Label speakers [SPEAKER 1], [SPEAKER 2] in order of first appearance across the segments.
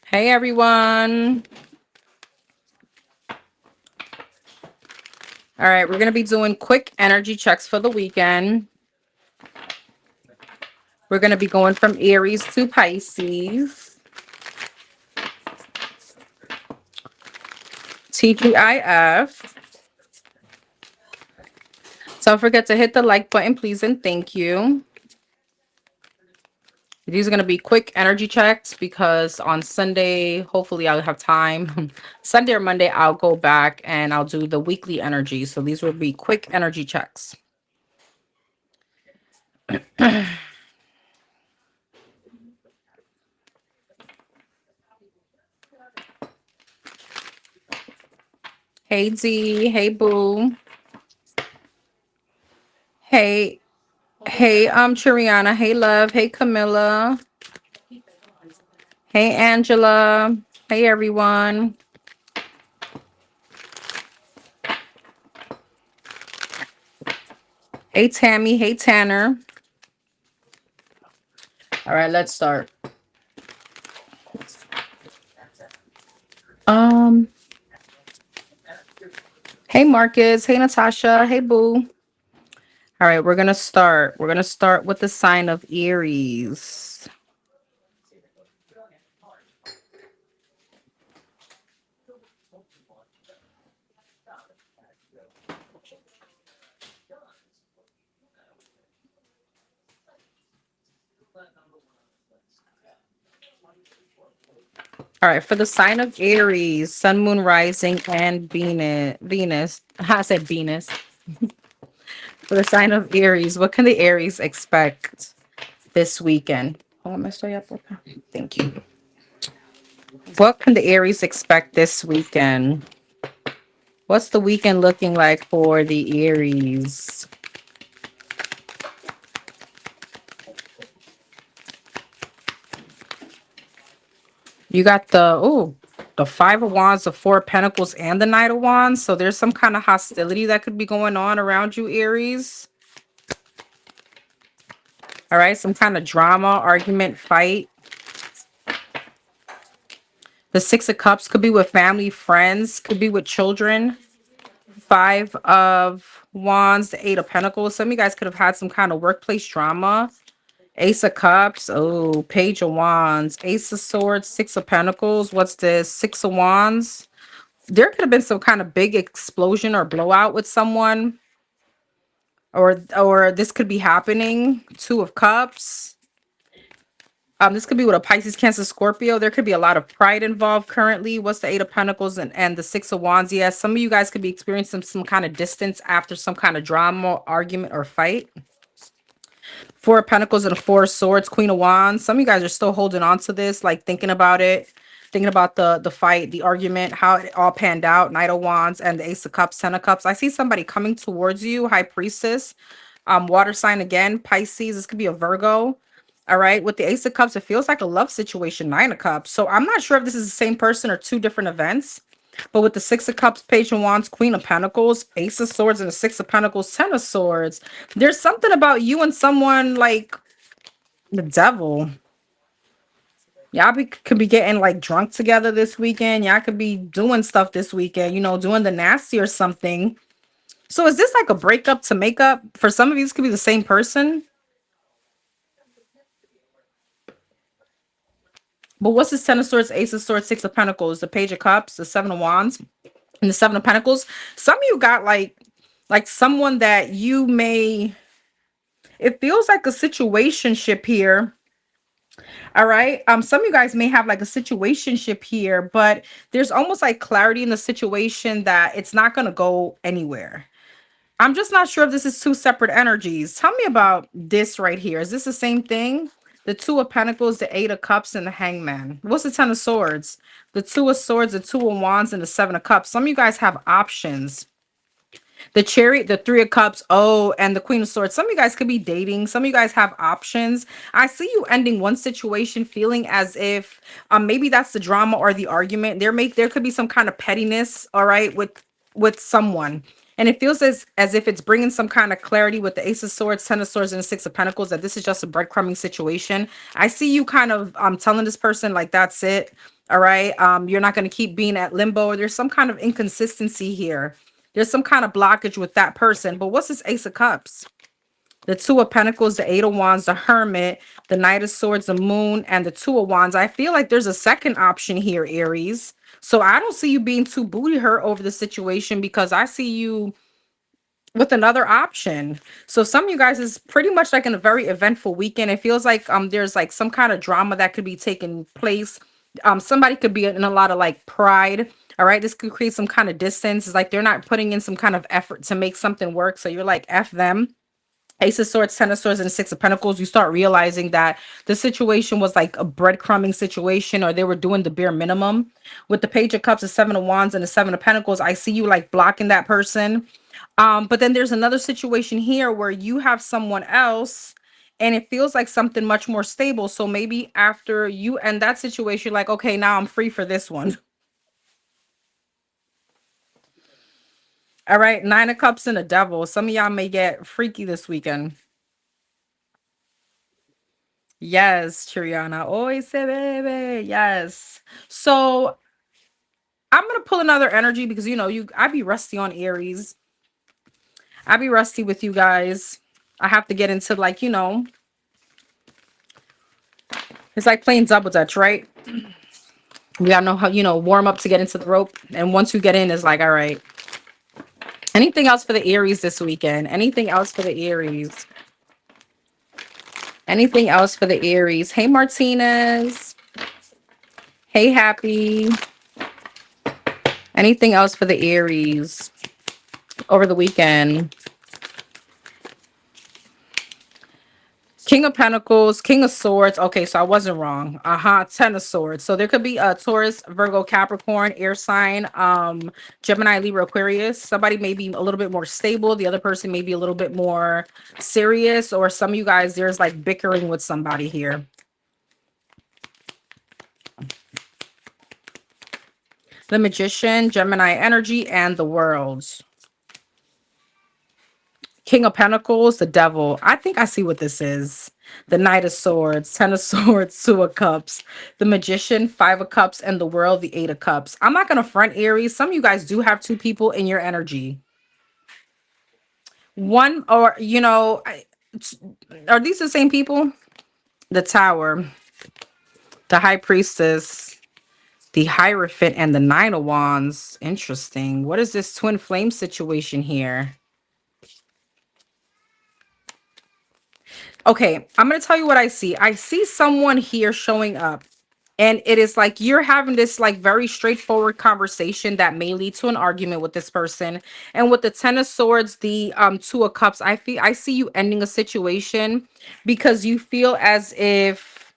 [SPEAKER 1] Hey everyone. All right, we're going to be doing quick energy checks for the weekend. We're going to be going from Aries to Pisces. TGIF. Don't forget to hit the like button, please, and thank you. These are going to be quick energy checks because on Sunday, hopefully I'll have time. Sunday or Monday, I'll go back and I'll do the weekly energy. So these will be quick energy checks. Hey D, hey Boo. Hey, hey, Chiriana. Hey, Love. Hey, Camilla. Hey, Angela. Hey, everyone. Hey, Tammy. Hey, Tanner. All right, let's start. Um, hey, Marcus. Hey, Natasha. Hey, Boo. All right, we're gonna start. We're gonna start with the sign of Aries. All right, for the sign of Aries, Sun, Moon, Rising, and Venus. Venus. I said Venus. For the sign of Aries, what can the Aries expect this weekend? Oh, am I still up? Okay. Thank you. What can the Aries expect this weekend? What's the weekend looking like for the Aries? You got the Five of Wands, the Four of Pentacles, and the Knight of Wands. So there's some kind of hostility that could be going on around you, Aries. All right, some kind of drama, argument, fight. The Six of Cups could be with family, friends, could be with children. Five of Wands, the Eight of Pentacles. Some of you guys could have had some kind of workplace drama. Ace of Cups. Oh, Page of Wands. Ace of Swords. Six of Pentacles. What's this? Six of Wands. There could have been some kind of big explosion or blowout with someone. Or this could be happening. Two of Cups. This could be with a Pisces, Cancer, Scorpio. There could be a lot of pride involved currently. What's the Eight of Pentacles and the Six of Wands? Yes, some of you guys could be experiencing some kind of distance after some kind of drama, argument, or fight. Four of Pentacles and a Four of Swords, Queen of Wands. Some of you guys are still holding on to this, like thinking about it, thinking about the fight, the argument, how it all panned out. Knight of Wands and the Ace of Cups, Ten of Cups. I see somebody coming towards you, High Priestess. Water sign again, Pisces. This could be a Virgo. All right, with the Ace of Cups, it feels like a love situation, Nine of Cups. So I'm not sure if this is the same person or two different events. But with the Six of Cups, Page of Wands, Queen of Pentacles, Ace of Swords, and the Six of Pentacles, Ten of Swords, there's something about you and someone like the devil. Could be getting like drunk together this weekend. Y'all could be doing stuff this weekend, doing the nasty or something. So is this like a breakup to make up? For some of you, this could be the same person. But what's this Ten of Swords, Ace of Swords, Six of Pentacles, the Page of Cups, the Seven of Wands, and the Seven of Pentacles? Some of you got like someone that you may, it feels like a situationship here. All right. Some of you guys may have like a situationship here, but there's almost like clarity in the situation that it's not going to go anywhere. I'm just not sure if this is two separate energies. Tell me about this right here. Is this the same thing? The Two of Pentacles, the Eight of Cups, and the Hangman. What's the Ten of Swords? The Two of Swords, the Two of Wands, and the Seven of Cups. Some of you guys have options. The Chariot, the Three of Cups, oh, and the Queen of Swords. Some of you guys could be dating. Some of you guys have options. I see you ending one situation feeling as if maybe that's the drama or the argument. There could be some kind of pettiness, all right, with someone. And it feels as if it's bringing some kind of clarity with the Ace of Swords, Ten of Swords, and the Six of Pentacles, that this is just a breadcrumbing situation. I see you kind of telling this person like, that's it. All right. You're not going to keep being at limbo. There's some kind of inconsistency here. There's some kind of blockage with that person. But what's this Ace of Cups? The Two of Pentacles, the Eight of Wands, the Hermit, the Knight of Swords, the Moon, and the Two of Wands. I feel like there's a second option here, Aries. So I don't see you being too booty hurt over the situation, because I see you with another option. So some of you guys is pretty much like in a very eventful weekend. It feels like there's like some kind of drama that could be taking place. Somebody could be in a lot of like pride. All right, this could create some kind of distance. It's like they're not putting in some kind of effort to make something work. So you're like, F them. Ace of Swords, Ten of Swords, and Six of Pentacles. You start realizing that the situation was like a breadcrumbing situation, or they were doing the bare minimum. With the Page of Cups, the Seven of Wands, and the Seven of Pentacles, I see you like blocking that person. But then there's another situation here where you have someone else and it feels like something much more stable. So maybe after you end that situation, you're like, okay, now I'm free for this one. All right, Nine of Cups and a Devil. Some of y'all may get freaky this weekend. Yes, Triana. Always say baby. Yes. So I'm gonna pull another energy because I be rusty on Aries. I be rusty with you guys. I have to get into like, it's like playing double dutch, right? We gotta know how, warm up to get into the rope. And once you get in, it's like, all right. Anything else for the Aries this weekend? Anything else for the Aries? Anything else for the Aries? Hey, Martinez. Hey, Happy. Anything else for the Aries over the weekend? King of Pentacles, King of Swords. Okay, so I wasn't wrong. Ten of Swords. So there could be a Taurus, Virgo, Capricorn, air sign, Gemini, Libra, Aquarius. Somebody may be a little bit more stable. The other person may be a little bit more serious. Or some of you guys, there's like bickering with somebody here. The Magician, Gemini energy, and the World. King of Pentacles, the Devil. I think I see what this is. The Knight of Swords, Ten of Swords, Two of Cups, the Magician, Five of Cups, and the World, the Eight of Cups. I'm not going to front, Aries. Some of you guys do have two people in your energy. One, or, are these the same people? The Tower, the High Priestess, the Hierophant, and the Nine of Wands. Interesting. What is this twin flame situation here? Okay, I'm going to tell you what I see. I see someone here showing up, and it is like you're having this like very straightforward conversation that may lead to an argument with this person. And with the Ten of Swords, the Two of Cups, I see you ending a situation because you feel as if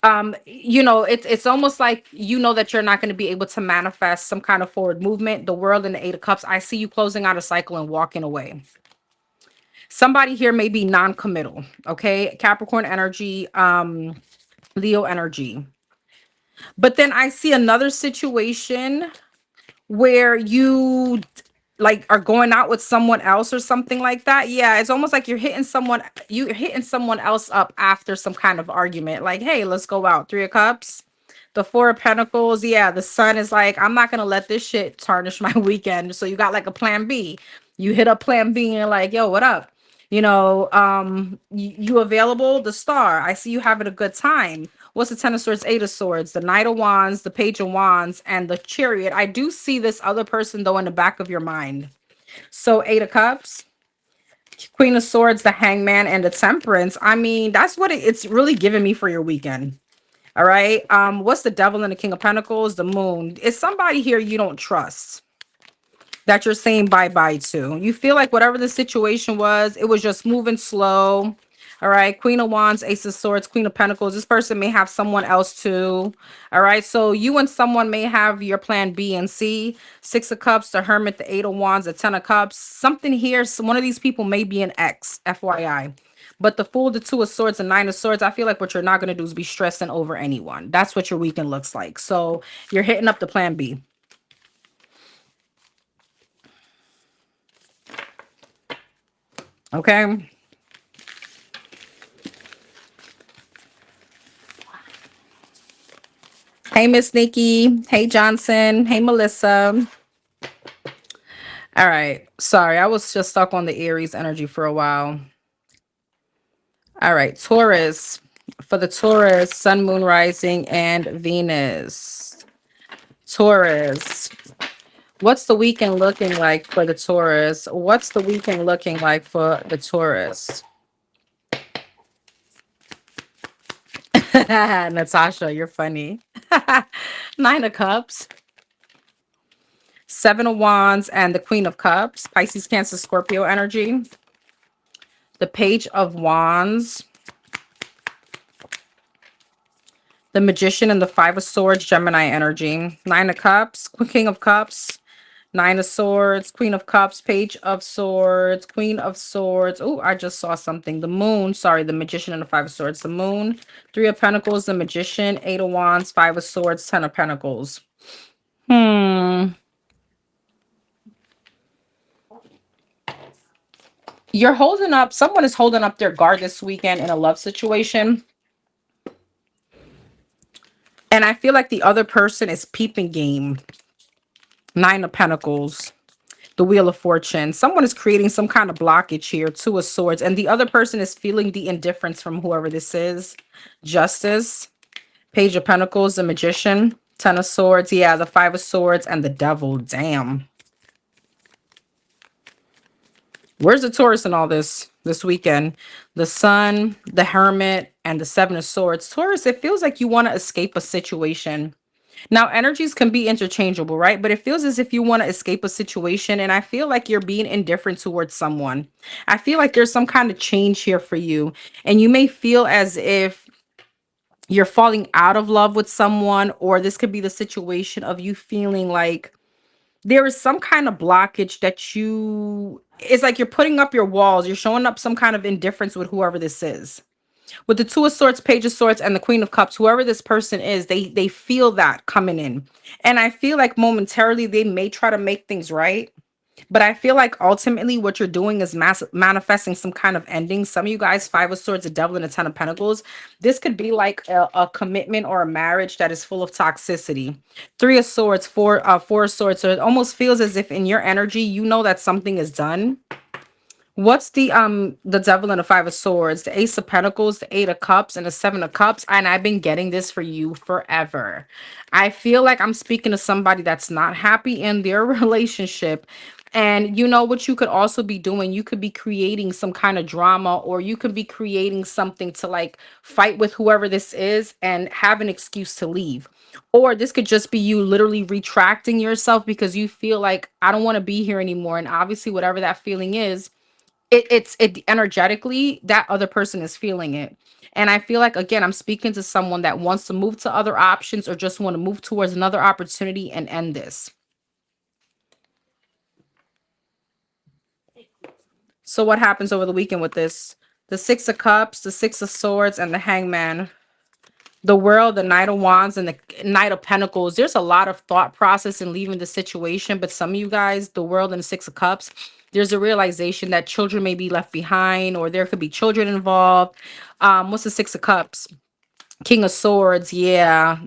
[SPEAKER 1] it's almost like that you're not going to be able to manifest some kind of forward movement. The World and the Eight of Cups, I see you closing out a cycle and walking away. Somebody here may be non-committal, okay? Capricorn energy, Leo energy. But then I see another situation where you like are going out with someone else or something like that. Yeah, it's almost like you're hitting someone else up after some kind of argument. Like, hey, let's go out. Three of Cups. The Four of Pentacles. Yeah, the Sun is like, I'm not gonna let this shit tarnish my weekend. So you got like a plan B. You hit up plan B and you're like, yo, what up? You available? The Star. I see you having a good time. What's the Ten of Swords, Eight of Swords, the Knight of Wands, the Page of Wands, and the Chariot. I do see this other person, though, in the back of your mind. So Eight of Cups, Queen of Swords, the Hangman, and the Temperance. I mean, that's what it's really giving me for your weekend. All right. What's the Devil and the King of Pentacles? The Moon. It's somebody here you don't trust, that you're saying bye-bye to. You feel like whatever the situation was, it was just moving slow. All right. Queen of Wands, Ace of Swords, Queen of Pentacles. This person may have someone else too. All right. So you and someone may have your plan B and C. Six of Cups, the Hermit, the Eight of Wands, the Ten of Cups. Something here. So one of these people may be an ex, FYI. But the Fool, the Two of Swords, and Nine of Swords, I feel like what you're not going to do is be stressing over anyone. That's what your weekend looks like. So you're hitting up the plan B. Okay. Hey, Miss Nikki. Hey, Johnson. Hey, Melissa. All right. Sorry, I was just stuck on the Aries energy for a while. All right. Taurus. For the Taurus, Sun, Moon, Rising, and Venus. Taurus. What's the weekend looking like for the Taurus? What's the weekend looking like for the Taurus? Natasha, you're funny. Nine of Cups, Seven of Wands, and the Queen of Cups. Pisces, Cancer, Scorpio energy. The Page of Wands, the Magician, and the Five of Swords, Gemini energy. Nine of Cups, King of Cups, Nine of Swords, Queen of Cups, Page of Swords, Queen of Swords. Oh, I just saw something. The Moon, sorry, the Magician and the Five of Swords. The Moon, Three of Pentacles, the Magician, Eight of Wands, Five of Swords, Ten of Pentacles. You're holding up, someone is holding up their guard this weekend in a love situation. And I feel like the other person is peeping game. Nine of Pentacles, the Wheel of Fortune. Someone is creating some kind of blockage here. Two of Swords. And the other person is feeling the indifference from whoever this is. Justice, Page of Pentacles, the Magician, Ten of Swords. Yeah, the Five of Swords, and the Devil. Damn. Where's the Taurus in all this weekend? The Sun, the Hermit, and the Seven of Swords. Taurus, it feels like you want to escape a situation. Now, energies can be interchangeable, right? But it feels as if you want to escape a situation. And I feel like you're being indifferent towards someone. I feel like there's some kind of change here for you. And you may feel as if you're falling out of love with someone, or this could be the situation of you feeling like there is some kind of blockage that it's like you're putting up your walls. You're showing up some kind of indifference with whoever this is. With the Two of Swords, Page of Swords, and the Queen of Cups, whoever this person is, they feel that coming in. And I feel like momentarily they may try to make things right. But I feel like ultimately what you're doing is manifesting some kind of ending. Some of you guys, Five of Swords, a Devil, and a Ten of Pentacles. This could be like a commitment or a marriage that is full of toxicity. Three of Swords, Four of Swords. So it almost feels as if in your energy, you know that something is done. What's the Devil and the Five of Swords, the Ace of Pentacles, the Eight of Cups, and the Seven of Cups? And I've been getting this for you forever. I feel like I'm speaking to somebody that's not happy in their relationship. And you know what you could also be doing? You could be creating some kind of drama, or you could be creating something to like fight with whoever this is and have an excuse to leave. Or this could just be you literally retracting yourself because you feel like I don't want to be here anymore. And obviously, whatever that feeling is, it energetically that other person is feeling it. And I feel like, again, I'm speaking to someone that wants to move to other options or just want to move towards another opportunity and end this. So what happens over the weekend with this? The Six of Cups, the Six of Swords, and the Hangman. The World, the Knight of Wands, and the Knight of Pentacles. There's a lot of thought process in leaving the situation, but some of you guys, the World and the Six of Cups, there's a realization that children may be left behind, or there could be children involved. What's the Six of Cups? King of Swords, yeah.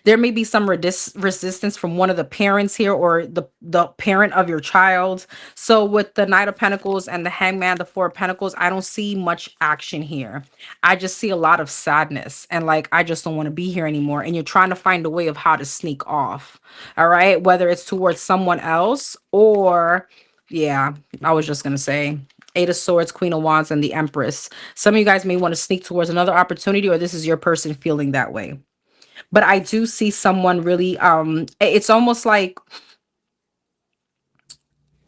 [SPEAKER 1] There may be some resistance from one of the parents here, or the parent of your child. So with the Knight of Pentacles and the Hangman, the Four of Pentacles, I don't see much action here. I just see a lot of sadness and like, I just don't want to be here anymore. And you're trying to find a way of how to sneak off. All right. Whether it's towards someone else or, yeah, I was just going to say Eight of Swords, Queen of Wands, and the Empress. Some of you guys may want to sneak towards another opportunity, or this is your person feeling that way. But I do see someone really, it's almost like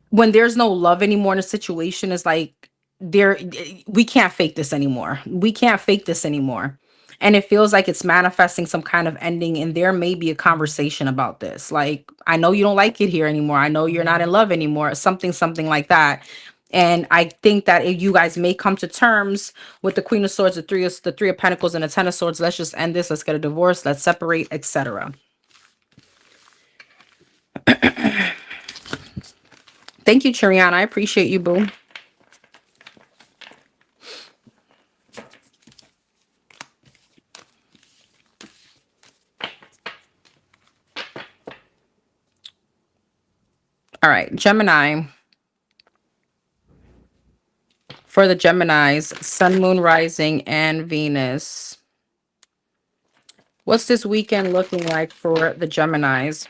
[SPEAKER 1] when there's no love anymore in a situation, is like we can't fake this anymore. We can't fake this anymore. And it feels like it's manifesting some kind of ending, and there may be a conversation about this. Like, I know you don't like it here anymore. I know you're not in love anymore. Something like that. And I think that if you guys may come to terms with the Queen of Swords, the Three of Pentacles, and the Ten of Swords. Let's just end this. Let's get a divorce. Let's separate, etc. Thank you, Chiriana. I appreciate you, boo. All right, Gemini. For the Geminis, Sun, Moon, Rising, and Venus. What's this weekend looking like for the Geminis?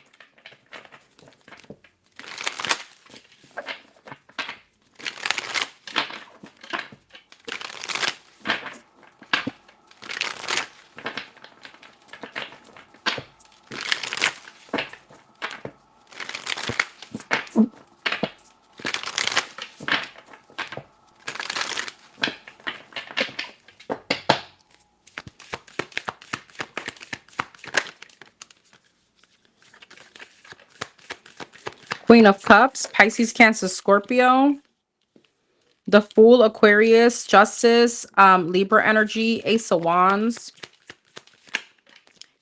[SPEAKER 1] Queen of Cups, Pisces, Cancer, Scorpio. The Fool, Aquarius, Justice, Libra energy, Ace of Wands,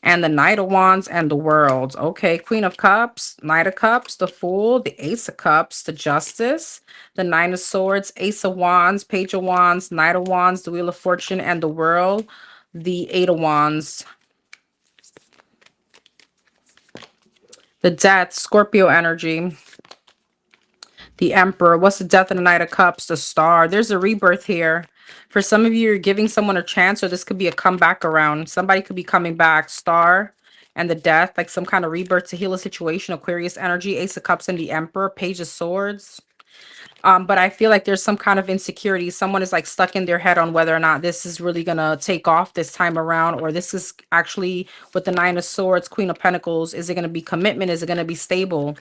[SPEAKER 1] and the Knight of Wands and the World. Okay, Queen of Cups, Knight of Cups, the Fool, the Ace of Cups, the Justice, the Nine of Swords, Ace of Wands, Page of Wands, Knight of Wands, the Wheel of Fortune, and the World, the Eight of Wands. The Death, Scorpio energy. The Emperor. What's the Death and the Knight of Cups? The Star. There's a rebirth here. For some of you, you're giving someone a chance, or this could be a comeback around. Somebody could be coming back. Star and the Death, like some kind of rebirth to heal a situation. Aquarius energy, Ace of Cups and the Emperor, Page of Swords. But I feel like there's some kind of insecurity. Someone is like stuck in their head on whether or not this is really gonna take off this time around, or this is actually with the Nine of Swords, Queen of Pentacles. Is it gonna be commitment? Is it gonna be stable?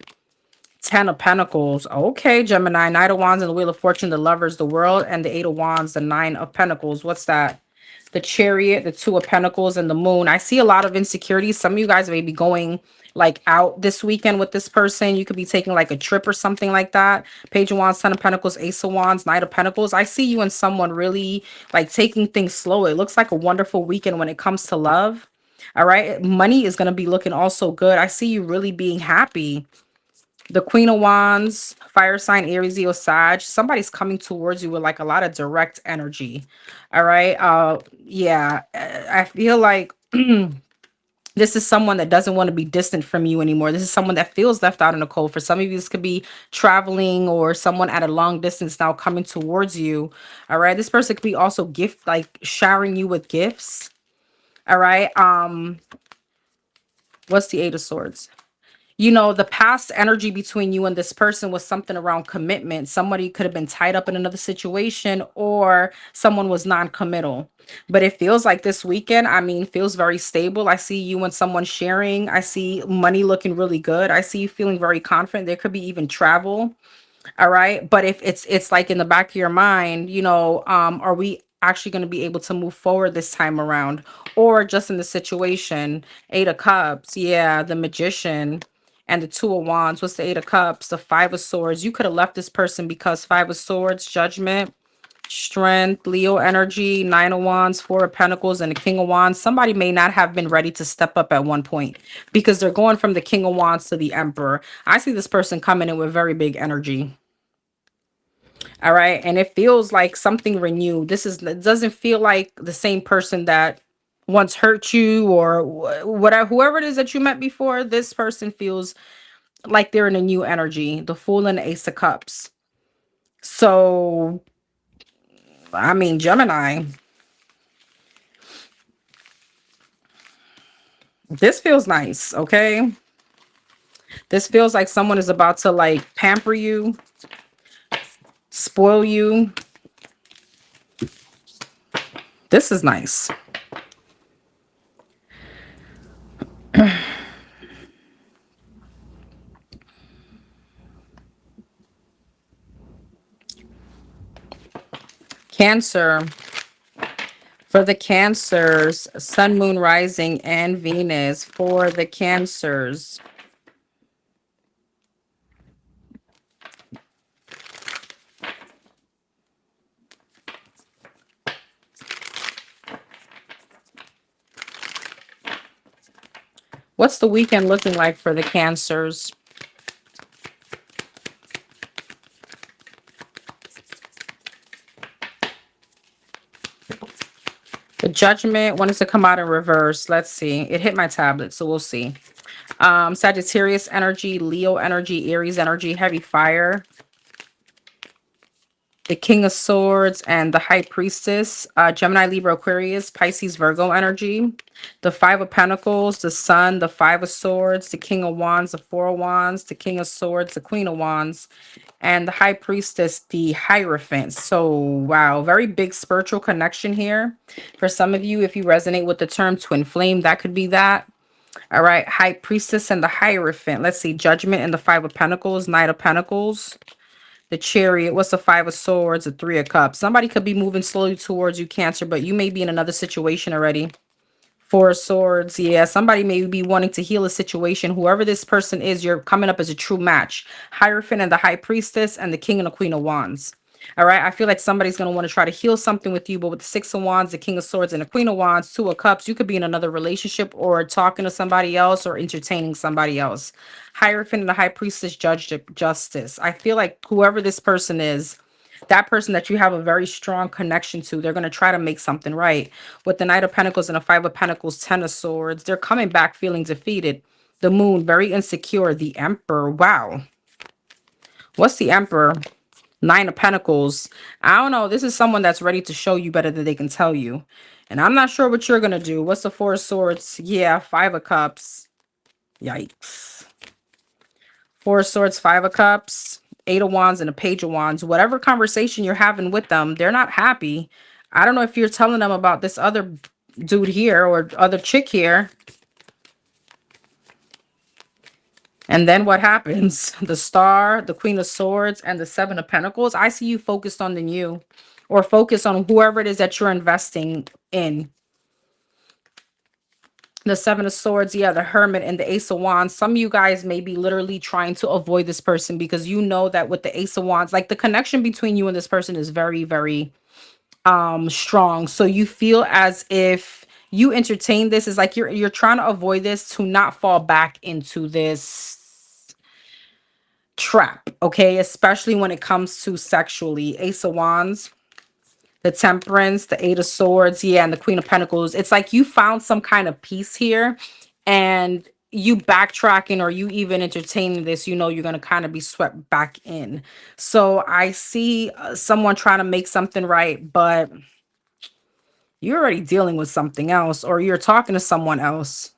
[SPEAKER 1] Ten of Pentacles. Okay, Gemini. Knight of Wands and the Wheel of Fortune, the Lovers, the World, and the Eight of Wands, the Nine of Pentacles. What's that? The Chariot, the Two of Pentacles, and the Moon. I see a lot of insecurities. Some of you guys may be going like out this weekend with this person. You could be taking like a trip or something like that. Page of Wands, Ten of Pentacles, Ace of Wands, Knight of Pentacles. I see you and someone really like taking things slow. It looks like a wonderful weekend when it comes to love. All right. Money is going to be looking also good. I see you really being happy. The Queen of Wands, fire sign, Aries, Leo, Sag. Somebody's coming towards you with like a lot of direct energy. All right. Yeah. I feel like this is someone that doesn't want to be distant from you anymore. This is someone that feels left out in the cold. For some of you, this could be traveling or someone at a long distance now coming towards you. All right. This person could be also like showering you with gifts. All right. What's the Eight of Swords? You know, the past energy between you and this person was something around commitment. Somebody could have been tied up in another situation, or someone was non-committal. But it feels like this weekend, I mean, feels very stable. I see you and someone sharing. I see money looking really good. I see you feeling very confident. There could be even travel. All right. But if it's like in the back of your mind, you know, are we actually going to be able to move forward this time around? Or just in the situation, Eight of Cups, yeah, the Magician and the Two of Wands. What's the Eight of Cups? The Five of Swords. You could have left this person because Five of Swords, Judgment, Strength, Leo energy, Nine of Wands, Four of Pentacles, and the King of Wands. Somebody may not have been ready to step up at one point because they're going from the King of Wands to the Emperor. I see this person coming in with very big energy. All right. And it feels like something renewed. It doesn't feel like the same person that once hurt you or whatever, whoever it is that you met before. This person feels like they're in a new energy, the Fool and the Ace of Cups. So, I mean, Gemini, this feels nice. Okay. This feels like someone is about to like pamper you, spoil you. This is nice. Cancer. For the Cancers, Sun, Moon, Rising, and Venus. For the Cancers. What's the weekend looking like for the Cancers? The Judgment wanted to come out in reverse. Let's see. It hit my tablet, so we'll see. Sagittarius energy, Leo energy, Aries energy, heavy fire. The King of Swords and the High Priestess, Gemini, Libra, Aquarius, Pisces, Virgo energy. The Five of Pentacles, the Sun, the Five of Swords, the King of Wands, the Four of Wands, the King of Swords, the Queen of Wands, and the High Priestess, the Hierophant. So, wow, very big spiritual connection here. For some of you, if you resonate with the term twin flame, that could be that. All right, High Priestess and the Hierophant. Let's see, Judgment and the Five of Pentacles, Knight of Pentacles. The Chariot, what's the Five of Swords, the Three of Cups. Somebody could be moving slowly towards you, Cancer, but you may be in another situation already. Four of Swords, yeah, somebody may be wanting to heal a situation. Whoever this person is, you're coming up as a true match. Hierophant and the High Priestess and the King and the Queen of Wands. All right, I feel like somebody's going to want to try to heal something with you, but with the Six of Wands, the King of Swords, and the Queen of Wands, Two of Cups, you could be in another relationship or talking to somebody else or entertaining somebody else. Hierophant and the High Priestess, Judge Justice. I feel like whoever this person is, that person that you have a very strong connection to, they're going to try to make something right. With the Knight of Pentacles and the Five of Pentacles, Ten of Swords, they're coming back feeling defeated. The Moon, very insecure. The Emperor, wow. What's the Emperor? Nine of Pentacles. I don't know. This is someone that's ready to show you better than they can tell you. And I'm not sure what you're going to do. What's the Four of Swords? Yeah, Five of Cups. Yikes. Four of Swords, Five of Cups, Eight of Wands, and a Page of Wands. Whatever conversation you're having with them, they're not happy. I don't know if you're telling them about this other dude here or other chick here. And then what happens? The Star, the Queen of Swords, and the Seven of Pentacles. I see you focused on the new, or focus on whoever it is that you're investing in. The Seven of Swords, yeah, the Hermit, and the Ace of Wands. Some of you guys may be literally trying to avoid this person because you know that with the Ace of Wands, like the connection between you and this person is very, very strong. So you feel as if you entertain this, is like you're trying to avoid this to not fall back into this trap, okay? Especially when it comes to sexually. Ace of Wands, the Temperance, the Eight of Swords, yeah, and the Queen of Pentacles. It's like you found some kind of peace here, and you backtracking or you even entertaining this, you know, you're going to kind of be swept back in. So I see someone trying to make something right, but you're already dealing with something else, or you're talking to someone else.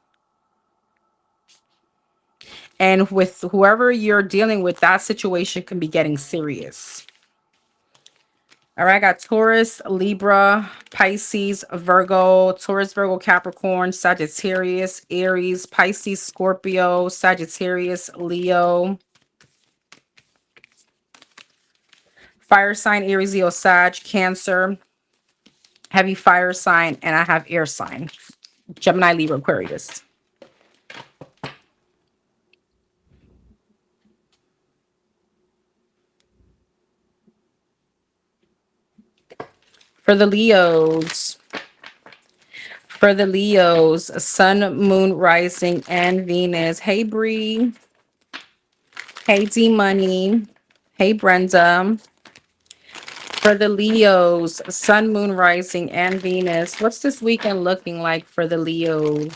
[SPEAKER 1] And with whoever you're dealing with, that situation can be getting serious. All right, I got Taurus, Libra, Pisces, Virgo, Taurus, Virgo, Capricorn, Sagittarius, Aries, Pisces, Scorpio, Sagittarius, Leo, fire sign, Aries, Leo, Sag, Cancer, heavy fire sign, and I have air sign, Gemini, Libra, Aquarius. For the Leos, Sun, Moon, Rising, and Venus. Hey, Bree. Hey, D Money. Hey, Brenda. For the Leos, Sun, Moon, Rising, and Venus. What's this weekend looking like for the Leos?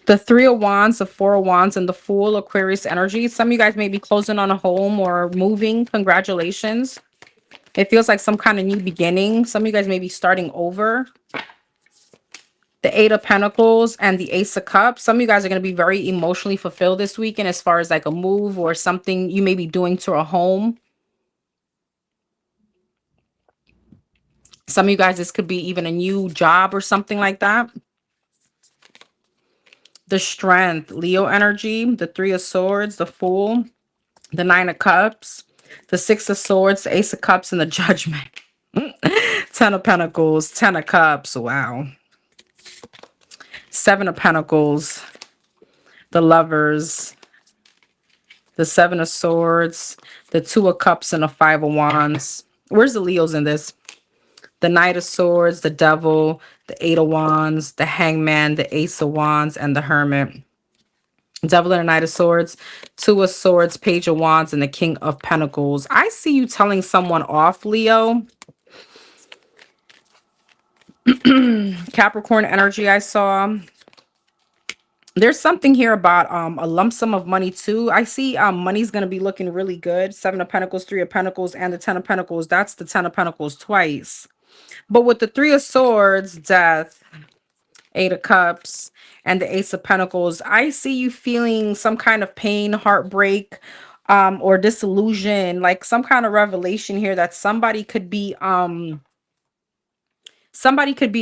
[SPEAKER 1] The Three of Wands, the Four of Wands, and the Fool, Aquarius energy. Some of you guys may be closing on a home or moving. Congratulations. It feels like some kind of new beginning. Some of you guys may be starting over. The Eight of Pentacles and the Ace of Cups. Some of you guys are going to be very emotionally fulfilled this weekend as far as like a move or something you may be doing to a home. Some of you guys, this could be even a new job or something like that. The Strength, Leo energy, the Three of Swords, the Fool, the Nine of Cups, the Six of Swords, the Ace of Cups, and the Judgment. 10 of Pentacles, 10 of Cups, wow. 7 of Pentacles, the Lovers, the Seven of Swords, the Two of Cups, and the Five of Wands. Where's the Leos in this? the Knight of Swords, the Devil, the Eight of Wands, the Hangman, the Ace of Wands, and the Hermit. Devil and the Knight of Swords, Two of Swords, Page of Wands, and the King of Pentacles. I see you telling someone off, Leo. Capricorn energy I saw. There's something here about a lump sum of money too. I see money's going to be looking really good. Seven of Pentacles, Three of Pentacles, and the Ten of Pentacles. That's the Ten of Pentacles twice. But with the Three of Swords, Death, Eight of Cups, and the Ace of Pentacles, I see you feeling some kind of pain, heartbreak, or disillusion, like some kind of revelation here that somebody could be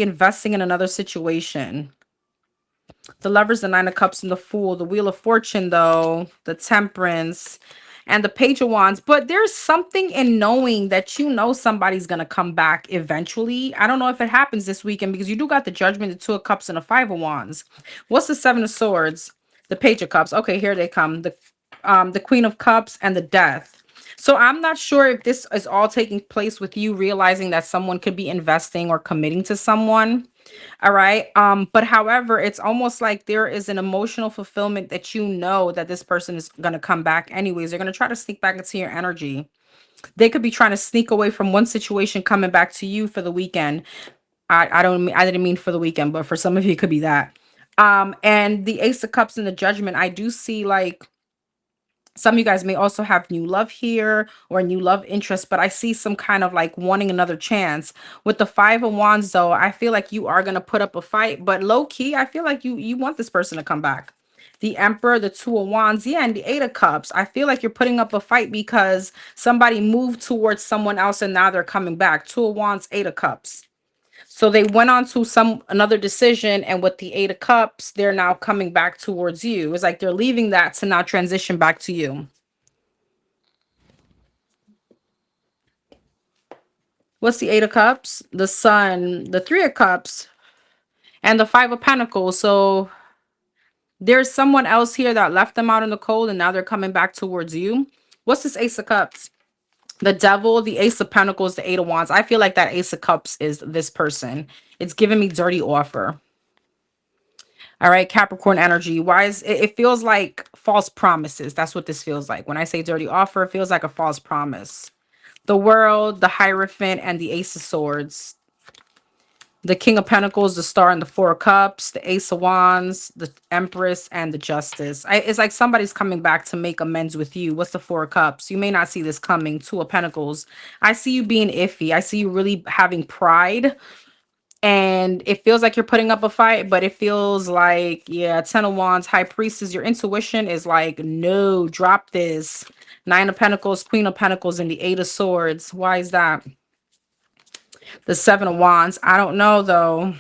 [SPEAKER 1] investing in another situation. The Lovers, the Nine of Cups, and the Fool. The Wheel of Fortune, though, the Temperance, and the Page of Wands. But there's something in knowing that you know somebody's going to come back eventually. I don't know if it happens this weekend because you do got the Judgment, the Two of Cups, and the Five of Wands. What's the Seven of Swords? The Page of Cups. Okay, here they come. The Queen of Cups and the Death. So I'm not sure if this is all taking place with you realizing that someone could be investing or committing to someone. All right. But however, it's almost like there is an emotional fulfillment that you know that this person is going to come back anyways. They're going to try to sneak back into your energy. They could be trying to sneak away from one situation, coming back to you for the weekend. I didn't mean for the weekend, but for some of you, it could be that. And the Ace of Cups and the Judgment, I do see like some of you guys may also have new love here or new love interest, but I see some kind of like wanting another chance. With the Five of Wands, though, I feel like you are going to put up a fight, but low key, I feel like you want this person to come back. The Emperor, the Two of Wands, yeah, and the Eight of Cups. I feel like you're putting up a fight because somebody moved towards someone else and now they're coming back. Two of Wands, Eight of Cups. So they went on to another decision, and with the Eight of Cups, they're now coming back towards you. It's like they're leaving that to now transition back to you. What's the Eight of Cups? The Sun, the Three of Cups, and the Five of Pentacles. So there's someone else here that left them out in the cold, and now they're coming back towards you. What's this Ace of Cups? The Devil, the Ace of Pentacles, the Eight of Wands. I feel like that Ace of Cups is this person. It's giving me dirty offer. All right, Capricorn energy. Why is it feels like false promises. That's what this feels like. When I say dirty offer, it feels like a false promise. The World, the Hierophant, and the Ace of Swords. The King of Pentacles, the Star, and the Four of Cups, the Ace of Wands, the Empress, and the Justice. It's like somebody's coming back to make amends with you. What's the Four of Cups? You may not see this coming. Two of Pentacles. I see you being iffy. I see you really having pride. And it feels like you're putting up a fight, but it feels like, yeah, Ten of Wands, High Priestess, your intuition is like, no, drop this. Nine of Pentacles, Queen of Pentacles, and the Eight of Swords. Why is that? The Seven of Wands. I don't know, though.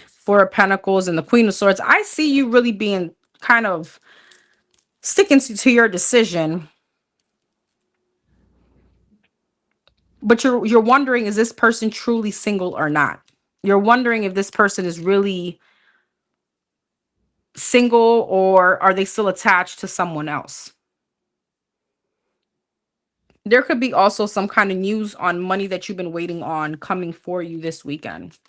[SPEAKER 1] Four of Pentacles and the Queen of Swords. I see you really being kind of sticking to your decision. But you're wondering, is this person truly single or not? You're wondering if this person is really single or are they still attached to someone else? There could be also some kind of news on money that you've been waiting on coming for you this weekend.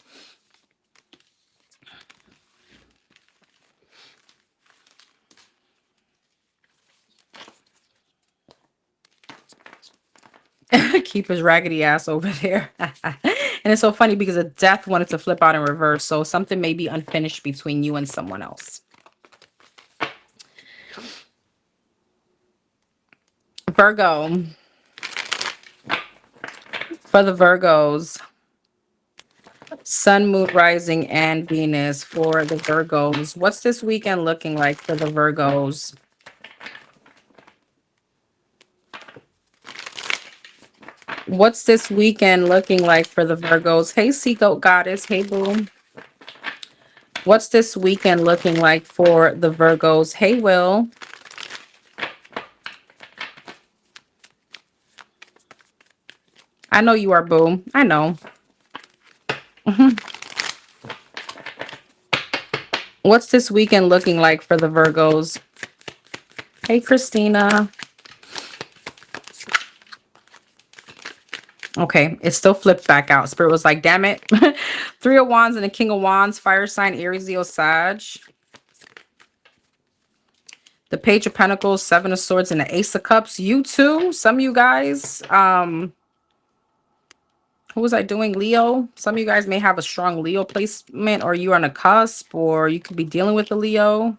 [SPEAKER 1] Keep his raggedy ass over there. And it's so funny because the Death wanted to flip out in reverse. So something may be unfinished between you and someone else. Virgo. For the Virgos. Sun, Moon, Rising, and Venus for the Virgos. What's this weekend looking like for the Virgos? What's this weekend looking like for the Virgos? Hey, Sea Goat Goddess. Hey, Boo. What's this weekend looking like for the Virgos? Hey, Will. I know you are, Boo. I know. What's this weekend looking like for the Virgos? Hey, Christina. Okay, it still flipped back out. Spirit was like, damn it. Three of Wands and the King of Wands, fire sign, Aries, Leo, Sag. The Page of Pentacles, Seven of Swords, and the Ace of Cups. You too. Some of you guys, who was I doing? Leo. Some of you guys may have a strong Leo placement, or you're on a cusp, or you could be dealing with a Leo.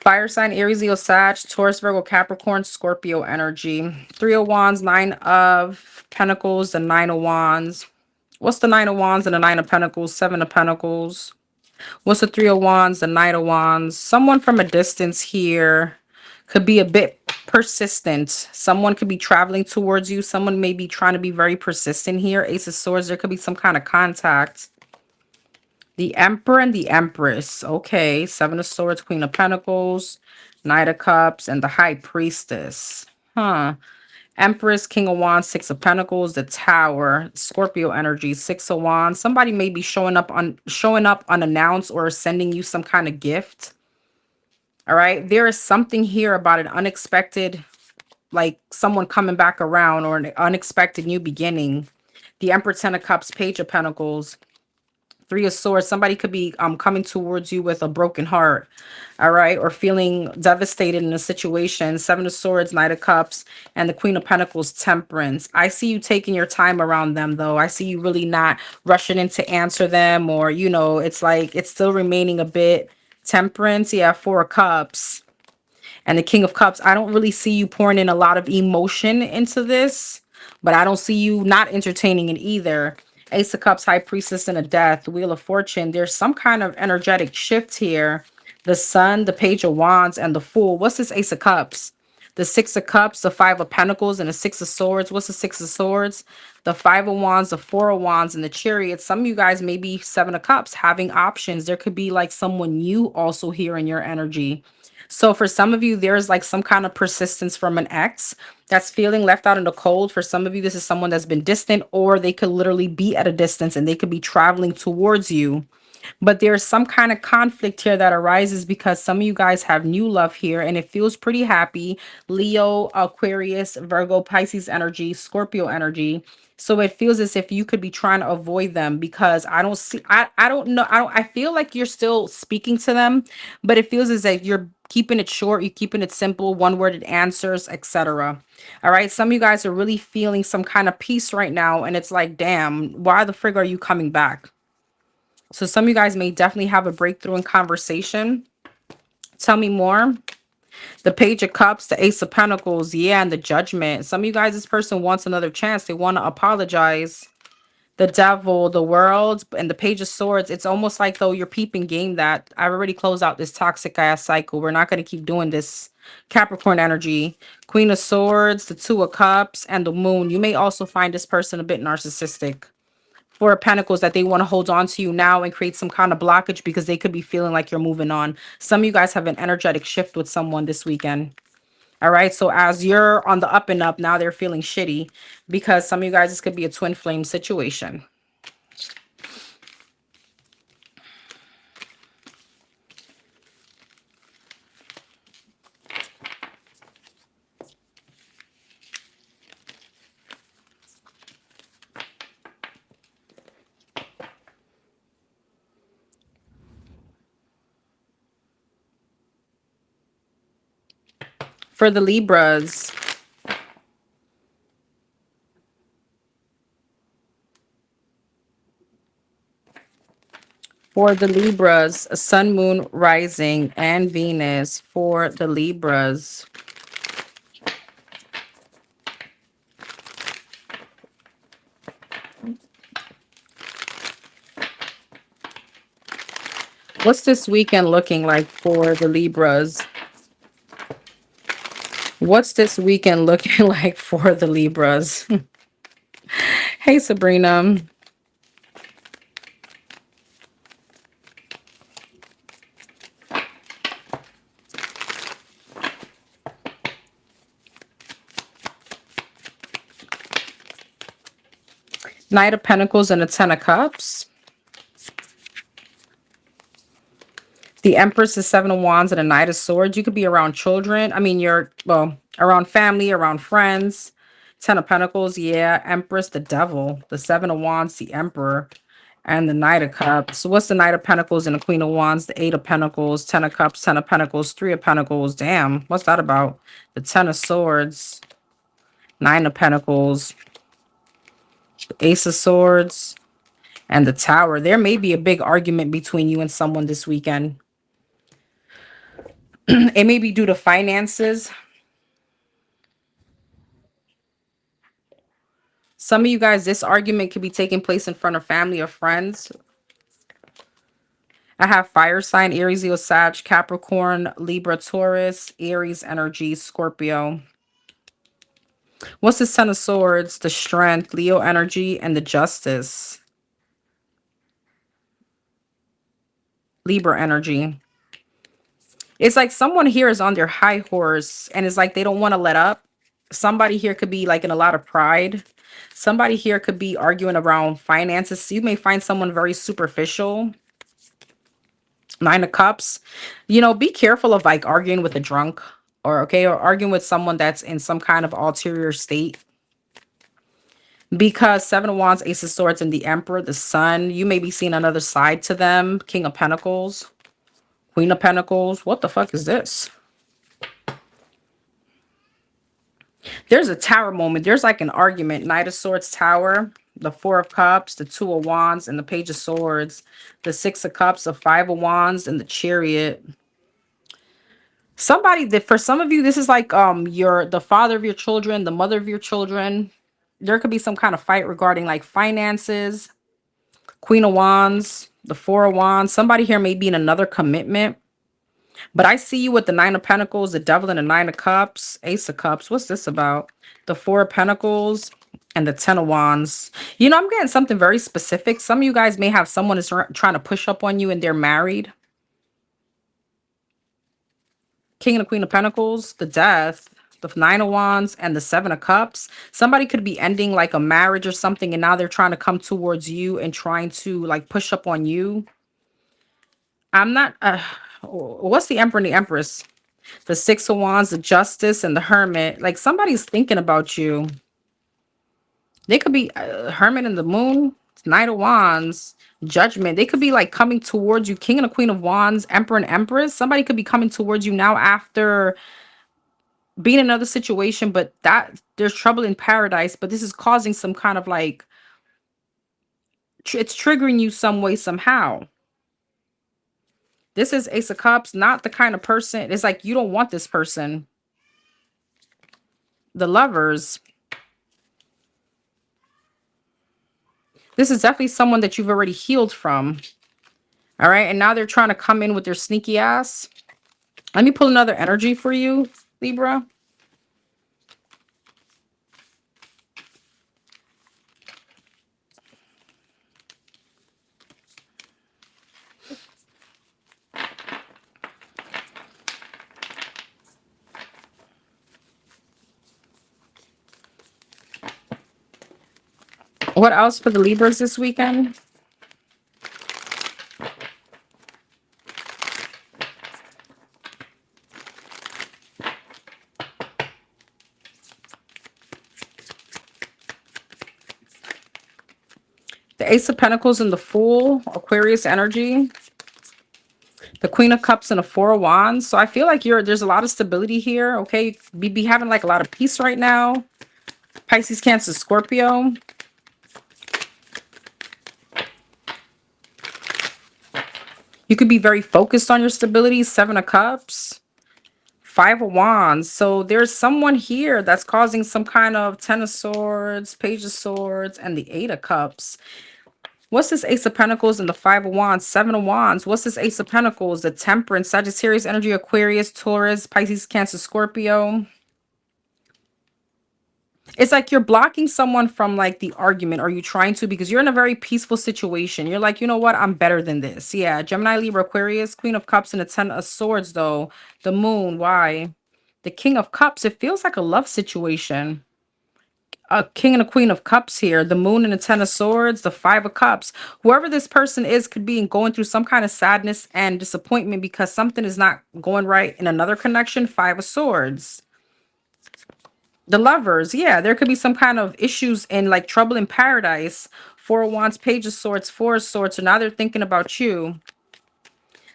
[SPEAKER 1] Fire sign, Aries, Leo, Sag, Taurus, Virgo, Capricorn, Scorpio energy. Three of Wands, Nine of Pentacles, the Nine of Wands. What's the Nine of Wands and the Nine of Pentacles? Seven of Pentacles. What's the Three of Wands, the Knight of Wands? Someone from a distance here could be a bit persistent. Someone could be traveling towards you. Someone may be trying to be very persistent here. Ace of Swords, there could be some kind of contact. The Emperor and the Empress. Okay, Seven of Swords, Queen of Pentacles, Knight of Cups, and the High Priestess. Huh. Empress, King of Wands, Six of Pentacles, the Tower, Scorpio energy, Six of Wands. Somebody may be showing up unannounced or sending you some kind of gift. All right. There is something here about an unexpected, like someone coming back around or an unexpected new beginning. The Emperor, Ten of Cups, Page of Pentacles, Three of Swords. Somebody could be coming towards you with a broken heart, all right, or feeling devastated in a situation. Seven of Swords, Knight of Cups, and the Queen of Pentacles, Temperance. I see you taking your time around them, though. I see you really not rushing in to answer them, or, you know, it's like it's still remaining a bit. Temperance, yeah, Four of Cups. And the King of Cups, I don't really see you pouring in a lot of emotion into this, but I don't see you not entertaining it either. Ace of Cups, High Priestess, and a Death, Wheel of Fortune. There's some kind of energetic shift here. The Sun, the Page of Wands, and the Fool. What's this Ace of Cups? The Six of Cups, the Five of Pentacles, and the Six of Swords. What's the Six of Swords? The Five of Wands, the Four of Wands, and the Chariot. Some of you guys may be Seven of Cups, having options. There could be like someone new also here in your energy. So for some of you, there's like some kind of persistence from an ex that's feeling left out in the cold. For some of you, this is someone that's been distant, or they could literally be at a distance and they could be traveling towards you. But there's some kind of conflict here that arises because some of you guys have new love here and it feels pretty happy. Leo, Aquarius, Virgo, Pisces energy, Scorpio energy. So it feels as if you could be trying to avoid them because I don't know. I feel like you're still speaking to them, but it feels as if you're keeping it short, you're keeping it simple, one-worded answers, etc. All right. Some of you guys are really feeling some kind of peace right now. And it's like, damn, why the frig are you coming back? So some of you guys may definitely have a breakthrough in conversation. Tell me more. The Page of Cups, the Ace of Pentacles, yeah, and the Judgment. Some of you guys, this person wants another chance. They want to apologize. The Devil, the World, and the Page of Swords. It's almost like though you're peeping game that I've already closed out this toxic ass cycle. We're not going to keep doing this. Capricorn energy. Queen of Swords, the Two of Cups, and the Moon. You may also find this person a bit narcissistic. Four of Pentacles, that they want to hold on to you now and create some kind of blockage because they could be feeling like you're moving on. Some of you guys have an energetic shift with someone this weekend. All right. So as you're on the up and up, now they're feeling shitty because some of you guys, this could be a twin flame situation. For the Libras, Sun, Moon, Rising, and Venus for the Libras. What's this weekend looking like for the Libras? What's this weekend looking like for the Libras? Hey, Sabrina. Knight of Pentacles and a Ten of Cups. The Empress is Seven of Wands and a Knight of Swords. You could be around children. I mean, you're, well, around family, around friends. Ten of Pentacles, yeah. Empress, the Devil. The Seven of Wands, the Emperor. And the Knight of Cups. So what's the Knight of Pentacles and the Queen of Wands? The Eight of Pentacles, Ten of Cups, Ten of Pentacles, Three of Pentacles. Damn, what's that about? The Ten of Swords, Nine of Pentacles, the Ace of Swords, and the Tower. There may be a big argument between you and someone this weekend. It may be due to finances. Some of you guys, this argument could be taking place in front of family or friends. I have fire sign, Aries, Leo, Sag, Capricorn, Libra, Taurus, Aries energy, Scorpio. What's this Ten of Swords? The Strength, Leo energy, and the Justice. Libra energy. It's like someone here is on their high horse and it's like they don't want to let up. Somebody here could be like in a lot of pride. Somebody here could be arguing around finances. So you may find someone very superficial. Nine of Cups. You know, be careful of like arguing with a drunk or arguing with someone that's in some kind of ulterior state. Because Seven of Wands, Ace of Swords, and the Emperor, the Sun, you may be seeing another side to them. King of Pentacles, Queen of Pentacles. What the fuck is this? There's a Tower moment. There's like an argument. Knight of Swords, Tower, the Four of Cups, the Two of Wands, and the Page of Swords, the Six of Cups, the Five of Wands, and the Chariot. Somebody that, for some of you, this is like the father of your children, the mother of your children. There could be some kind of fight regarding like finances. Queen of Wands, the Four of Wands. Somebody here may be in another commitment. But I see you with the Nine of Pentacles, the Devil, and the Nine of Cups, Ace of Cups. What's this about? The Four of Pentacles and the Ten of Wands. You know, I'm getting something very specific. Some of you guys may have someone that's trying to push up on you and they're married. King and the Queen of Pentacles, the Death, the Nine of Wands, and the Seven of Cups. Somebody could be ending like a marriage or something, and now they're trying to come towards you and trying to like push up on you. I'm not... what's the Emperor and the Empress? The Six of Wands, the Justice, and the Hermit. Like somebody's thinking about you. They could be Hermit and the Moon, Knight of Wands, Judgment. They could be like coming towards you. King and the Queen of Wands, Emperor and Empress. Somebody could be coming towards you now after being in another situation, but that there's trouble in paradise. But this is causing some kind of like, it's triggering you some way, somehow. This is Ace of Cups, not the kind of person. It's like you don't want this person. The Lovers. This is definitely someone that you've already healed from. All right. And now they're trying to come in with their sneaky ass. Let me pull another energy for you, Libra. What else for the Libras this weekend? The Ace of Pentacles and the Fool, Aquarius energy. The Queen of Cups and the Four of Wands. So I feel like there's a lot of stability here. Okay. Be having like a lot of peace right now. Pisces, Cancer, Scorpio. You could be very focused on your stability. Seven of Cups. Five of Wands. So there's someone here that's causing some kind of Ten of Swords, Page of Swords, and the Eight of Cups. What's this Ace of Pentacles and the Five of Wands? Seven of Wands. What's this Ace of Pentacles? The Temperance, Sagittarius energy, Aquarius, Taurus, Pisces, Cancer, Scorpio. It's like you're blocking someone from like the argument. Are you trying to? Because you're in a very peaceful situation. You're like, you know what? I'm better than this. Yeah. Gemini, Libra, Aquarius, Queen of Cups, and the Ten of Swords, though. The Moon. Why? The King of Cups. It feels like a love situation. A King and a Queen of Cups here. The Moon and the Ten of Swords. The Five of Cups. Whoever this person is could be going through some kind of sadness and disappointment because something is not going right in another connection. Five of Swords. The Lovers, yeah, there could be some kind of issues and like trouble in paradise. Four of Wands, Page of Swords, Four of Swords. So now they're thinking about you.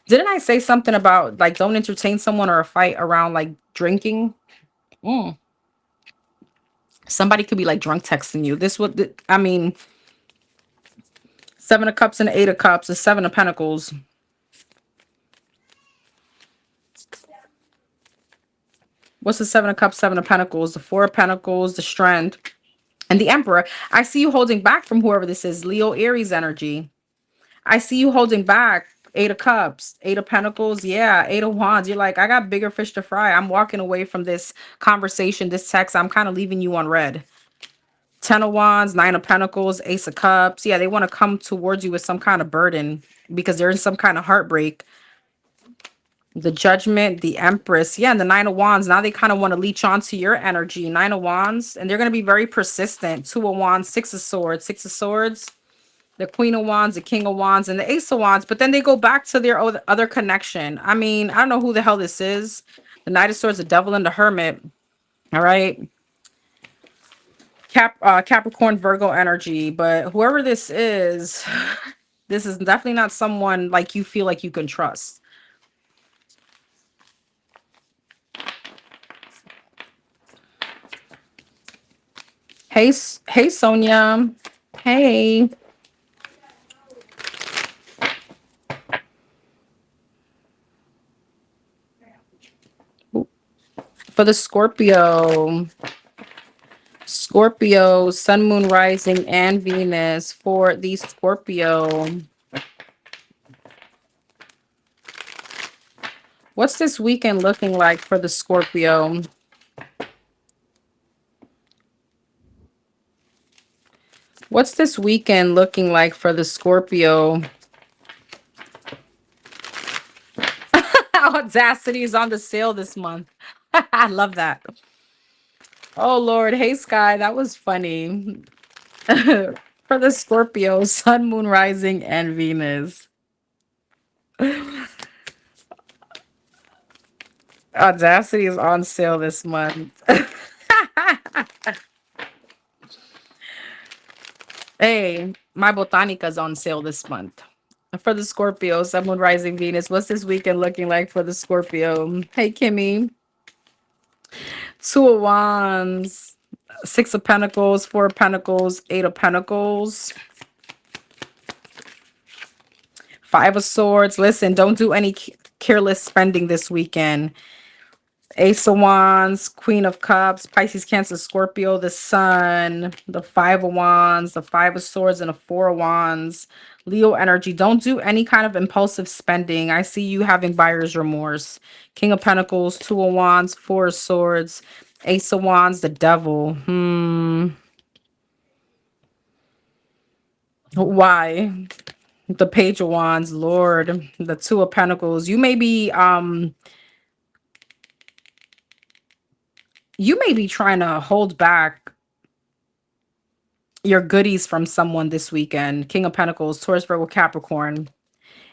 [SPEAKER 1] Didn't I say something about like don't entertain someone or a fight around like drinking? Mm. Somebody could be like drunk texting you. This would, I mean, Seven of Cups and Eight of Cups, the Seven of Pentacles. What's the Seven of Cups, Seven of Pentacles, the Four of Pentacles, the Strength, and the Emperor? I see you holding back from whoever this is. Leo, Aries energy. I see you holding back. Eight of Cups, Eight of Pentacles, yeah, Eight of Wands. You're like, I got bigger fish to fry. I'm walking away from this conversation, this text. I'm kind of leaving you on red. Ten of Wands, Nine of Pentacles, Ace of Cups. Yeah, they want to come towards you with some kind of burden because they're in some kind of heartbreak. The Judgment, the Empress. Yeah, and the Nine of Wands. Now they kind of want to leech onto your energy. Nine of Wands. And they're going to be very persistent. Two of Wands, Six of Swords. Six of Swords. The Queen of Wands, the King of Wands, and the Ace of Wands. But then they go back to their other connection. I mean, I don't know who the hell this is. The Knight of Swords, the Devil, and the Hermit. All right. Capricorn, Virgo energy. But whoever this is definitely not someone like you feel like you can trust. Hey, Sonia. Hey. For the Scorpio, Sun, Moon, Rising, and Venus. For the Scorpio, what's this weekend looking like for the Scorpio? What's this weekend looking like for the Scorpio? Audacity is on the sale this month. I love that. Oh Lord, hey Sky, that was funny. For the Scorpio, Sun, Moon, Rising, and Venus. Audacity is on sale this month. Hey, my Botanica's on sale this month. For the Scorpio, Sun, Moon, Rising, Venus. What's this weekend looking like for the Scorpio? Hey, Kimmy. Two of Wands, Six of Pentacles, Four of Pentacles, Eight of Pentacles, Five of Swords. Listen, don't do any careless spending this weekend. Ace of Wands, Queen of Cups, Pisces, Cancer, Scorpio, the Sun, the Five of Wands, the Five of Swords, and the Four of Wands. Leo energy. Don't do any kind of impulsive spending. I see you having buyer's remorse. King of Pentacles, Two of Wands, Four of Swords, Ace of Wands, the Devil. Why? The Page of Wands, Lord, the Two of Pentacles. You may be trying to hold back your goodies from someone this weekend. King of Pentacles, Taurus, Virgo, Capricorn,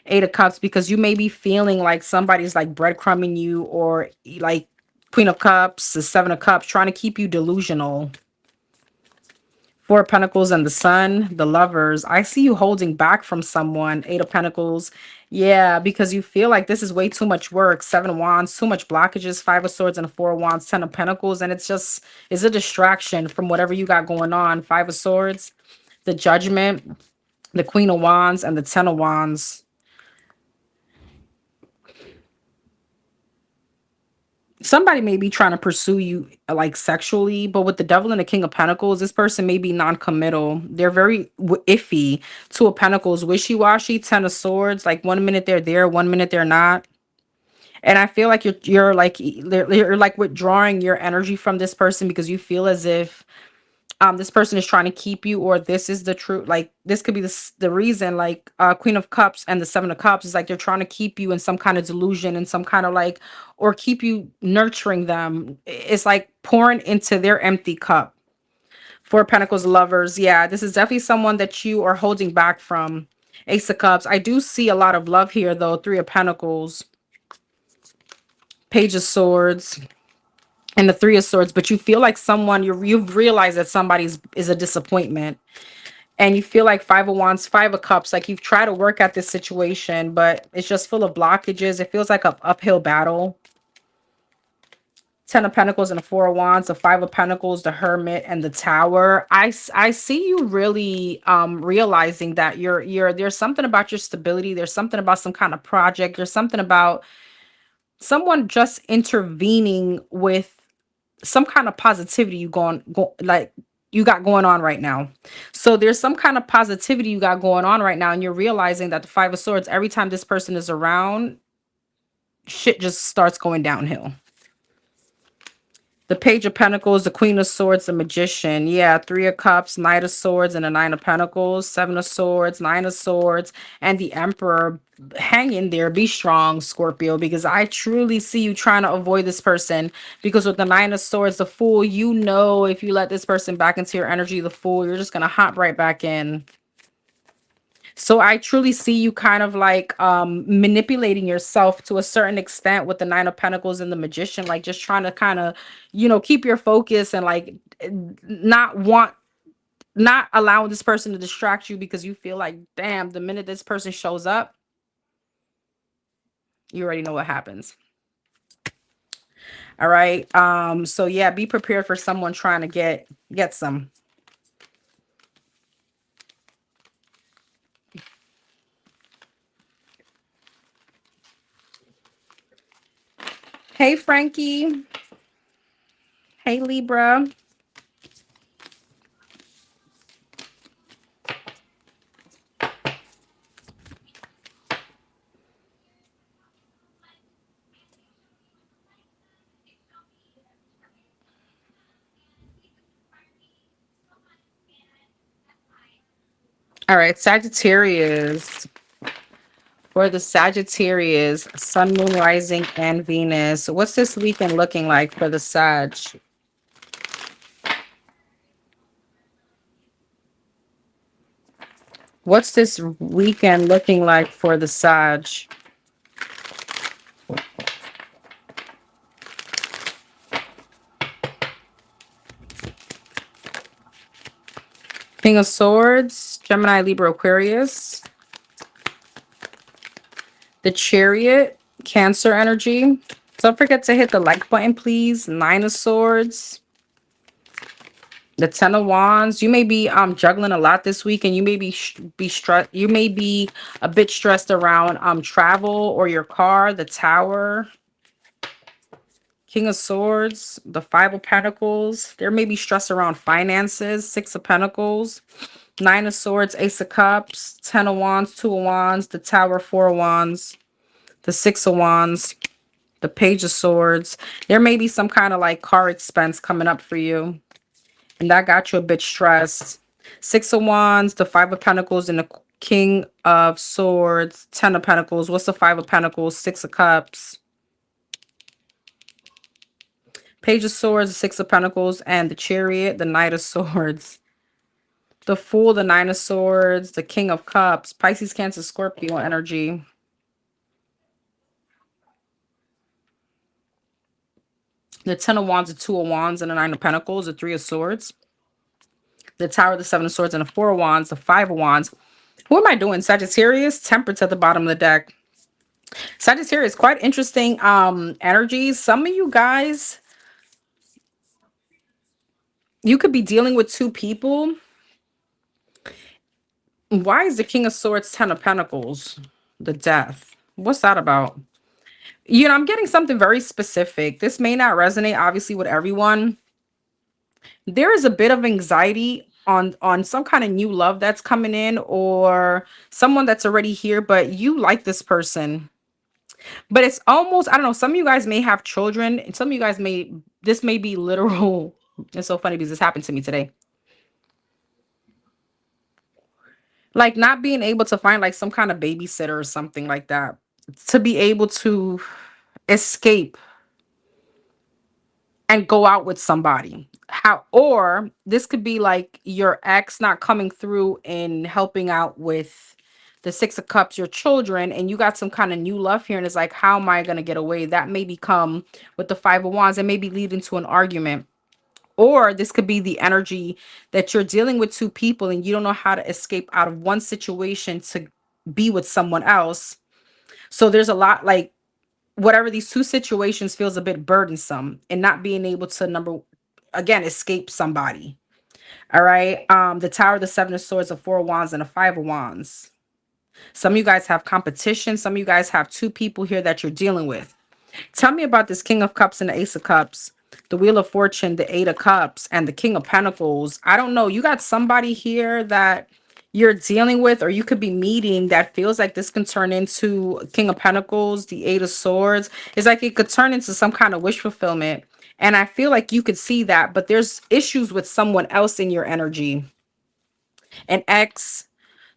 [SPEAKER 1] Eight of Cups, because you may be feeling like somebody's like breadcrumbing you, or like Queen of Cups, the Seven of Cups, trying to keep you delusional. Four of Pentacles and the Sun, the Lovers. I see you holding back from someone. Eight of Pentacles. Yeah, because you feel like this is way too much work. Seven of Wands, too much blockages. Five of Swords and a Four of Wands, Ten of Pentacles. And it's a distraction from whatever you got going on. Five of Swords, the Judgment, the Queen of Wands, and the Ten of Wands. Somebody may be trying to pursue you like sexually, but with the Devil and the King of Pentacles, this person may be non-committal. They're very iffy. Two of Pentacles, wishy-washy. Ten of Swords, like 1 minute they're there, 1 minute they're not. And I feel like you're like withdrawing your energy from this person because you feel as if this person is trying to keep you, or this is the truth. Like this could be the reason, like Queen of Cups and the Seven of Cups is like they're trying to keep you in some kind of delusion and some kind of like, or keep you nurturing them. It's like pouring into their empty cup. Four of Pentacles, Lovers. Yeah, this is definitely someone that you are holding back from. Ace of Cups. I do see a lot of love here though. Three of Pentacles, Page of Swords, and the Three of Swords, but you feel like someone, you've realized that somebody's is a disappointment. And you feel like Five of Wands, Five of Cups, like you've tried to work at this situation, but it's just full of blockages. It feels like an uphill battle. Ten of Pentacles and the Four of Wands, the Five of Pentacles, the Hermit, and the Tower. I see you really realizing that there's something about your stability. There's something about some kind of project. There's something about someone just intervening with some kind of positivity you got going on right now. So there's some kind of positivity you got going on right now, and you're realizing that the Five of Swords, every time this person is around, shit just starts going downhill. The Page of Pentacles, the Queen of Swords, the Magician. Yeah, Three of Cups, Knight of Swords, and the Nine of Pentacles, Seven of Swords, Nine of Swords, and the Emperor. Hang in there. Be strong, Scorpio, because I truly see you trying to avoid this person. Because with the Nine of Swords, the Fool, you know if you let this person back into your energy, the Fool, you're just going to hop right back in. So I truly see you kind of like manipulating yourself to a certain extent with the Nine of Pentacles and the Magician, like just trying to kind of, keep your focus and like not allowing this person to distract you, because you feel like, damn, the minute this person shows up, you already know what happens. All right. So yeah, be prepared for someone trying to get some. Hey, Frankie. Hey, Libra. All right, Sagittarius. For the Sagittarius, Sun, Moon, Rising, and Venus. What's this weekend looking like for the Sag? What's this weekend looking like for the Sag? King of Swords, Gemini, Libra, Aquarius. The Chariot, Cancer energy. Don't forget to hit the like button, please. Nine of Swords. The Ten of Wands. You may be juggling a lot this week, and you may be stressed. You may be a bit stressed around travel or your car. The Tower. King of Swords, the Five of Pentacles. There may be stress around finances. Six of Pentacles. Nine of Swords, Ace of Cups, Ten of Wands, Two of Wands, the Tower, Four of Wands, the Six of Wands, the Page of Swords. There may be some kind of like car expense coming up for you, and that got you a bit stressed. Six of Wands, the Five of Pentacles, and the King of Swords, Ten of Pentacles. What's the Five of Pentacles? Six of Cups. Page of Swords, the Six of Pentacles, and the Chariot, the Knight of Swords. The Fool, the Nine of Swords, the King of Cups, Pisces, Cancer, Scorpio energy. The Ten of Wands, the Two of Wands, and the Nine of Pentacles, the Three of Swords. The Tower, the Seven of Swords, and the Four of Wands, the Five of Wands. Who am I doing? Sagittarius, Temperance at the bottom of the deck. Sagittarius, quite interesting energies. Some of you guys, you could be dealing with two people. Why is the King of Swords, Ten of Pentacles? The Death. What's that about? I'm getting something very specific. This may not resonate, obviously, with everyone. There is a bit of anxiety on some kind of new love that's coming in, or someone that's already here, but you like this person. But it's almost, I don't know, some of you guys may have children, and some of you guys this may be literal. It's so funny because this happened to me today. Like not being able to find like some kind of babysitter or something like that to be able to escape and go out with somebody. Or this could be like your ex not coming through and helping out with the Six of Cups, your children, and you got some kind of new love here, and it's like, how am I going to get away? That may become with the Five of Wands and maybe lead into an argument. Or this could be the energy that you're dealing with two people and you don't know how to escape out of one situation to be with someone else. So there's a lot, like, whatever these two situations feels a bit burdensome, and not being able to, again, escape somebody. All right. The Tower, the Seven of Swords, the Four of Wands, and the Five of Wands. Some of you guys have competition. Some of you guys have two people here that you're dealing with. Tell me about this King of Cups and the Ace of Cups, the Wheel of Fortune, the Eight of Cups, and the King of Pentacles. I don't know. You got somebody here that you're dealing with, or you could be meeting, that feels like this can turn into King of Pentacles, the Eight of Swords. It's like it could turn into some kind of wish fulfillment. And I feel like you could see that, but there's issues with someone else in your energy. An ex,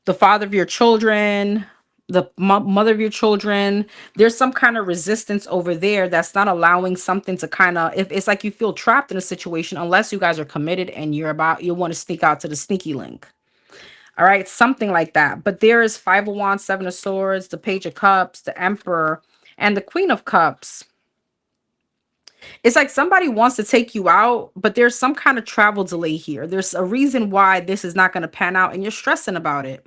[SPEAKER 1] the father of your children, the mother of your children. There's some kind of resistance over there that's not allowing something to kind of, if it's like you feel trapped in a situation, unless you guys are committed and you want to sneak out to the sneaky link. All right, something like that. But there is Five of Wands, Seven of Swords, the Page of Cups, the Emperor, and the Queen of Cups. It's like somebody wants to take you out, but there's some kind of travel delay here. There's a reason why this is not going to pan out, and you're stressing about it.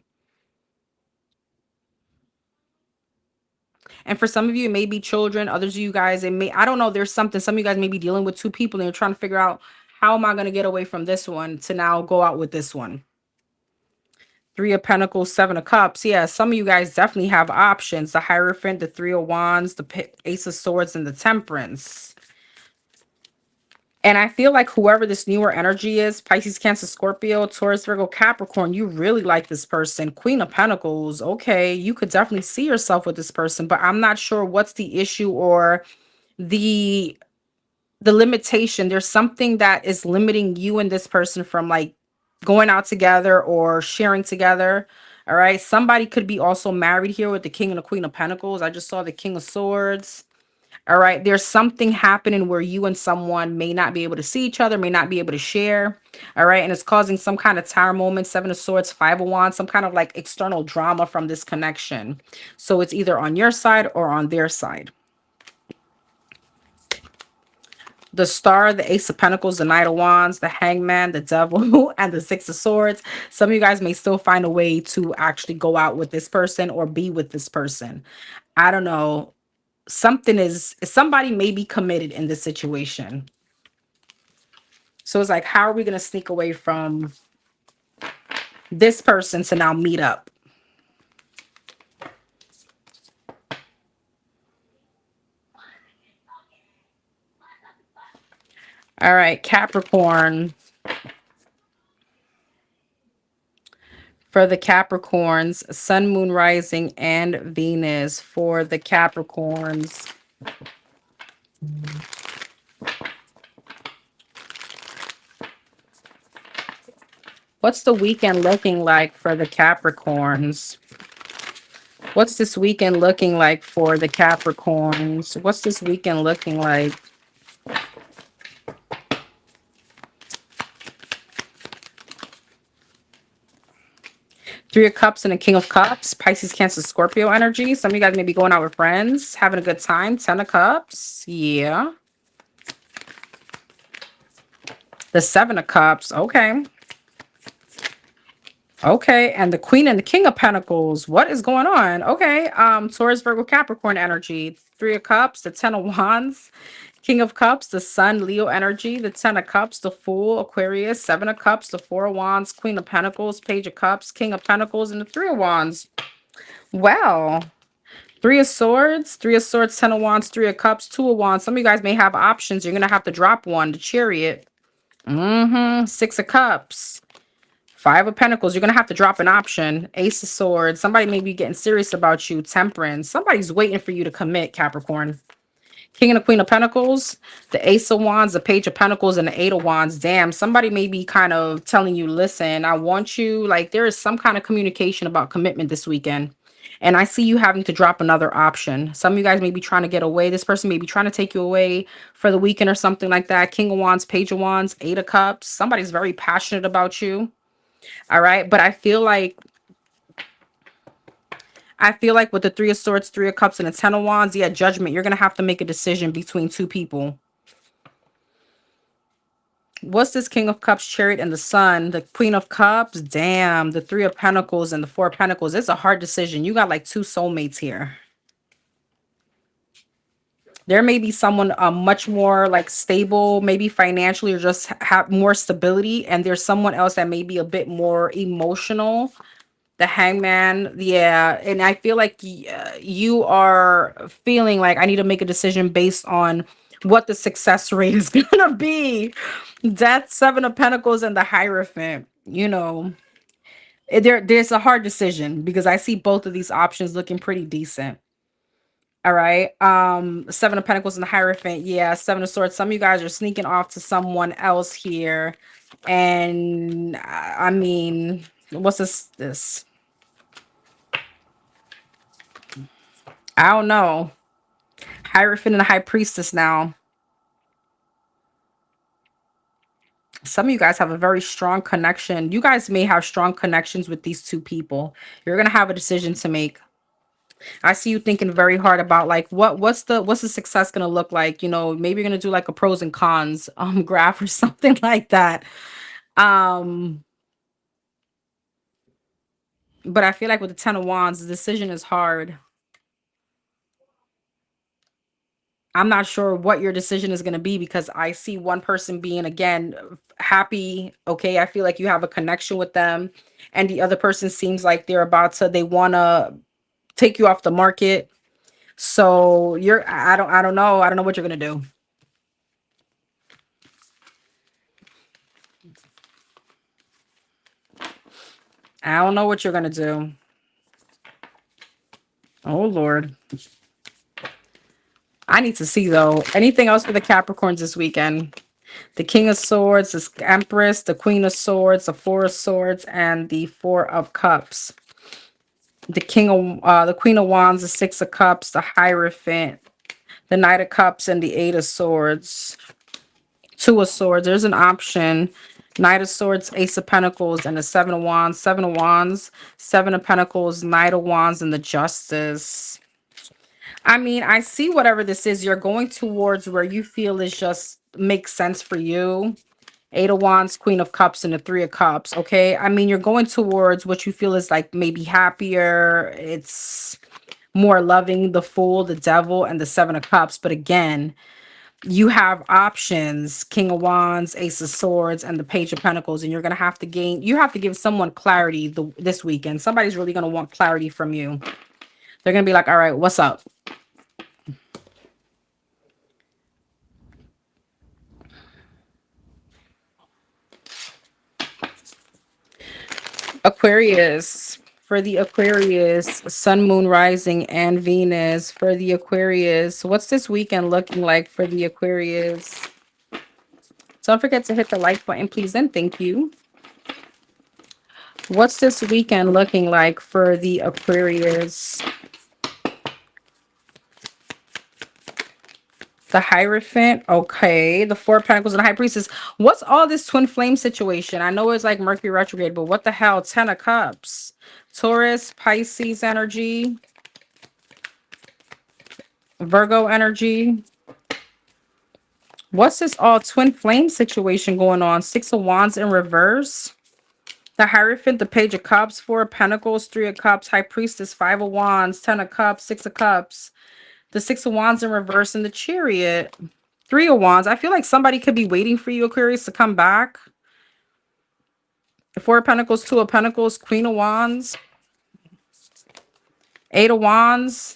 [SPEAKER 1] And for some of you, it may be children. Others of you guys, it may, I don't know, there's something. Some of you guys may be dealing with two people and you're trying to figure out, how am I going to get away from this one to now go out with this one? Three of Pentacles, Seven of Cups. Yeah, some of you guys definitely have options. The Hierophant, the Three of Wands, the Ace of Swords, and the Temperance. And I feel like whoever this newer energy is, Pisces, Cancer, Scorpio, Taurus, Virgo, Capricorn, you really like this person. Queen of Pentacles. Okay, you could definitely see yourself with this person, but I'm not sure what's the issue or the limitation. There's something that is limiting you and this person from like going out together or sharing together. All right. Somebody could be also married here with the King and the Queen of Pentacles. I just saw the King of Swords. All right. There's something happening where you and someone may not be able to see each other, may not be able to share. All right. And it's causing some kind of tower moment, Seven of Swords, Five of Wands, some kind of like external drama from this connection. So it's either on your side or on their side. The Star, the Ace of Pentacles, the Knight of Wands, the Hangman, the Devil, and the Six of Swords. Some of you guys may still find a way to actually go out with this person or be with this person. I don't know. Somebody may be committed in this situation. So it's like, how are we going to sneak away from this person to now meet up? All right, Capricorn. For the Capricorns, Sun, Moon, Rising, and Venus for the Capricorns. What's the weekend looking like for the Capricorns? What's this weekend looking like for the Capricorns? What's this weekend looking like? Three of Cups and a King of Cups. Pisces, Cancer, Scorpio energy. Some of you guys may be going out with friends, having a good time. 10 of Cups. Yeah. The Seven of Cups. Okay. Okay, and the Queen and the King of Pentacles. What is going on? Okay, Taurus, Virgo, Capricorn energy. Three of Cups, the Ten of Wands, King of Cups, the Sun, Leo energy, the Ten of Cups, the Fool, Aquarius, Seven of Cups, the Four of Wands, Queen of Pentacles, Page of Cups, King of Pentacles, and the Three of Wands. Well, Three of Swords, Ten of Wands, Three of Cups, Two of Wands. Some of you guys may have options. You're going to have to drop one, the Chariot. Six of Cups. Five of Pentacles, you're going to have to drop an option. Ace of Swords, somebody may be getting serious about you. Temperance, somebody's waiting for you to commit, Capricorn. King and the Queen of Pentacles, the Ace of Wands, the Page of Pentacles, and the Eight of Wands. Damn, somebody may be kind of telling you, listen, I want you, like there is some kind of communication about commitment this weekend. And I see you having to drop another option. Some of you guys may be trying to get away. This person may be trying to take you away for the weekend or something like that. King of Wands, Page of Wands, Eight of Cups. Somebody's very passionate about you. All right. But I feel like I feel like with the Three of Swords, Three of Cups, and the Ten of Wands, yeah, Judgment. You're going to have to make a decision between two people. What's this King of Cups, Chariot, and the Sun? The Queen of Cups, damn. The Three of Pentacles and the Four of Pentacles. It's a hard decision. You got like two soulmates here. There may be someone much more like stable, maybe financially, or just have more stability. And there's someone else that may be a bit more emotional. The Hangman, yeah. And I feel like you are feeling like I need to make a decision based on what the success rate is going to be. Death, Seven of Pentacles, and the Hierophant. You know, there's a hard decision because I see both of these options looking pretty decent. All right. Seven of Pentacles and the Hierophant. Yeah, Seven of Swords. Some of you guys are sneaking off to someone else here. And I mean, what's this? I don't know. Hierophant and the High Priestess now. Some of you guys have a very strong connection. You guys may have strong connections with these two people. You're gonna have a decision to make. I see you thinking very hard about like what's the success gonna look like? You know, maybe you're gonna do like a pros and cons graph or something like that. Um, but I feel like with the Ten of Wands, the decision is hard. I'm not sure what your decision is going to be because I see one person being again happy. Okay, I feel like you have a connection with them, and the other person seems like they want to take you off the market. So I don't know. I don't know what you're going to do. I don't know what you're going to do. Oh Lord. I need to see though. Anything else for the Capricorns this weekend? The King of Swords, the Empress, the Queen of Swords, the Four of Swords, and the Four of Cups. The Queen of Wands, the Six of Cups, the Hierophant, the Knight of Cups, and the Eight of Swords. Two of Swords. There's an option. Knight of Swords, Ace of Pentacles, and the Seven of Wands. Seven of Wands, Seven of Pentacles, Knight of Wands, and the Justice. I mean, I see whatever this is. You're going towards where you feel is just makes sense for you. Eight of Wands, Queen of Cups, and the Three of Cups. Okay. I mean, you're going towards what you feel is like maybe happier. It's more loving, the Fool, the Devil, and the Seven of Cups. But again, you have options: King of Wands, Ace of Swords, and the Page of Pentacles. And you're going to have to you have to give someone clarity this weekend. Somebody's really going to want clarity from you. They're going to be like, all right, what's up? Aquarius. For the Aquarius, Sun, Moon, Rising, and Venus. For the Aquarius, what's this weekend looking like for the Aquarius? Don't forget to hit the like button, please, and thank you. What's this weekend looking like for the Aquarius? The Hierophant. Okay. The Four of Pentacles and the High Priestess. What's all this twin flame situation? I know it's like Mercury retrograde, but what the hell? Ten of Cups. Taurus, Pisces energy. Virgo energy. What's this all twin flame situation going on? Six of Wands in reverse. The Hierophant, the Page of Cups, Four of Pentacles, Three of Cups, High Priestess, Five of Wands, Ten of Cups, Six of Cups. The Six of Wands in reverse and the Chariot. Three of Wands. I feel like somebody could be waiting for you, Aquarius, to come back. Four of Pentacles, Two of Pentacles, Queen of Wands. Eight of Wands.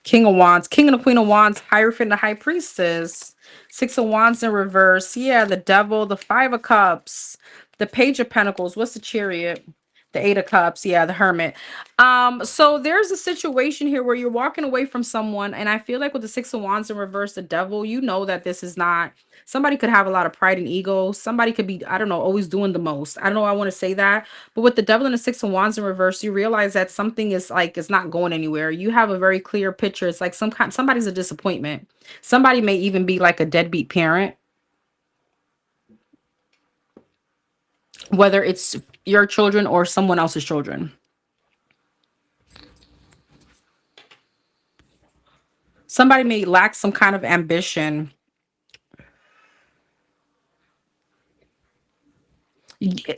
[SPEAKER 1] King of Wands. King and the Queen of Wands. Hierophant, the High Priestess. Six of Wands in reverse. Yeah, the Devil. The Five of Cups. The Page of Pentacles. What's the Chariot? The Eight of Cups. Yeah, the Hermit. So there's a situation here where you're walking away from someone, and I feel like with the Six of Wands in reverse, the Devil, you know that this is not, somebody could have a lot of pride and ego. Somebody could be, I don't know, always doing the most. I don't know, I want to say that. But with the Devil and the Six of Wands in reverse, you realize that something is like, it's not going anywhere. You have a very clear picture. It's like somebody's a disappointment. Somebody may even be like a deadbeat parent, whether it's your children or someone else's children. Somebody may lack some kind of ambition.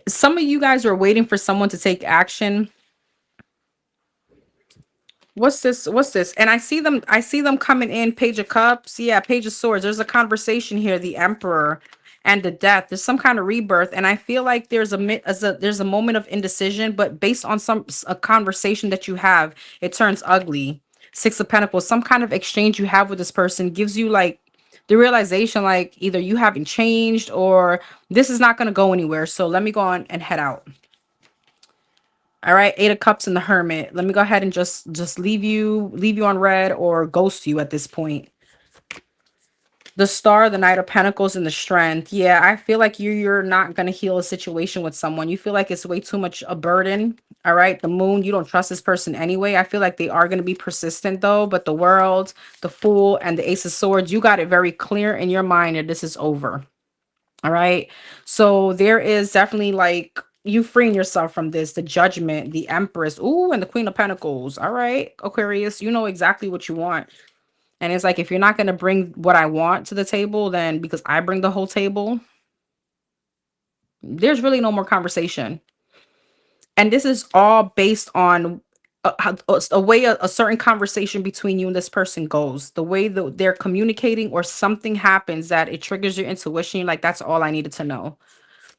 [SPEAKER 1] Some of you guys are waiting for someone to take action. What's this? What's this? And I see them coming in. Page of Cups. Yeah, Page of Swords. There's a conversation here. The Emperor and the Death. There's some kind of rebirth. And I feel like there's a moment of indecision, but based on a conversation that you have, it turns ugly. Six of Pentacles. Some kind of exchange you have with this person gives you like the realization, like either you haven't changed or this is not going to go anywhere. So let me go on and head out. All right, Eight of Cups and the Hermit. Let me go ahead and just leave you on red or ghost you at this point. The Star, the Knight of Pentacles, and the Strength. Yeah, I feel like you're not gonna heal a situation with someone. You feel like it's way too much a burden. All right, the Moon. You don't trust this person anyway. I feel like they are gonna be persistent though. But the World, the Fool, and the Ace of Swords. You got it very clear in your mind that this is over. All right. So there is definitely like you freeing yourself from this, the Judgment, the Empress, ooh, and the Queen of Pentacles. All right, Aquarius, you know exactly what you want. And it's like, if you're not going to bring what I want to the table, then because I bring the whole table, there's really no more conversation. And this is all based on a way a certain conversation between you and this person goes, the way that they're communicating, or something happens that it triggers your intuition. You're like, that's all I needed to know.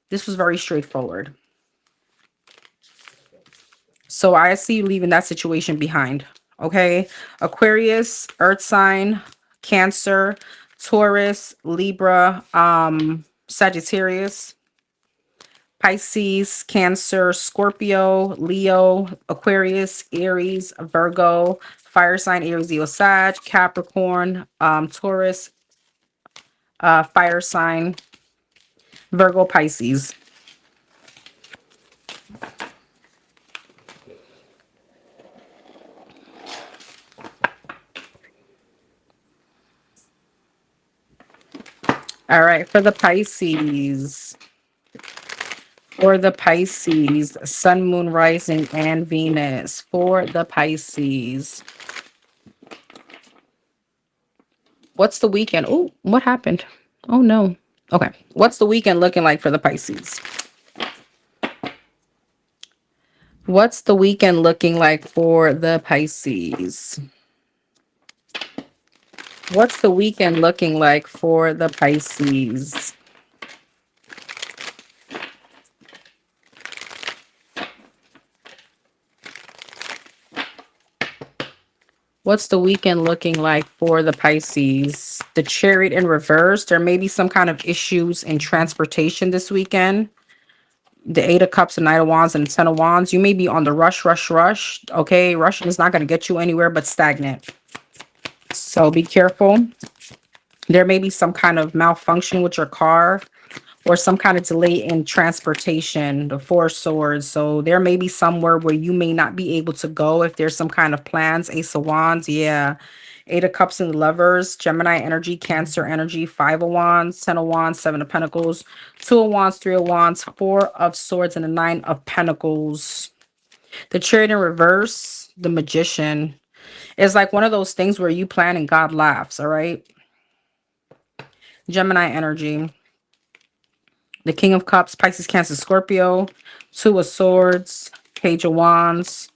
[SPEAKER 1] This was very straightforward. So I see you leaving that situation behind. Okay. Aquarius, Earth sign, Cancer, Taurus, Libra, Sagittarius, Pisces, Cancer, Scorpio, Leo, Aquarius, Aries, Virgo, fire sign, Aries, Leo, Sag, Capricorn, Taurus, fire sign, Virgo, Pisces. All right, for the Pisces. For the Pisces, Sun, Moon, Rising, and Venus. For the Pisces. What's the weekend? Oh, what happened? Oh, no. Okay. What's the weekend looking like for the Pisces? What's the weekend looking like for the Pisces? What's the weekend looking like for the Pisces? What's the weekend looking like for the Pisces? The Chariot in reverse. There may be some kind of issues in transportation this weekend. The Eight of Cups, the Knight of Wands, and the Ten of Wands. You may be on the rush. Okay, rushing is not going to get you anywhere but stagnant. So be careful. There may be some kind of malfunction with your car, or some kind of delay in transportation, the Four of Swords. So there may be somewhere where you may not be able to go if there's some kind of plans. Ace of Wands, yeah. Eight of Cups and Lovers, Gemini energy, Cancer energy, Five of Wands, Ten of Wands, Seven of Pentacles, Two of Wands, Three of Wands, Four of Swords, and the Nine of Pentacles. The Chariot in reverse, the Magician. It's like one of those things where you plan and God laughs, all right? Gemini energy. The King of Cups, Pisces, Cancer, Scorpio, Two of Swords, Page of Wands,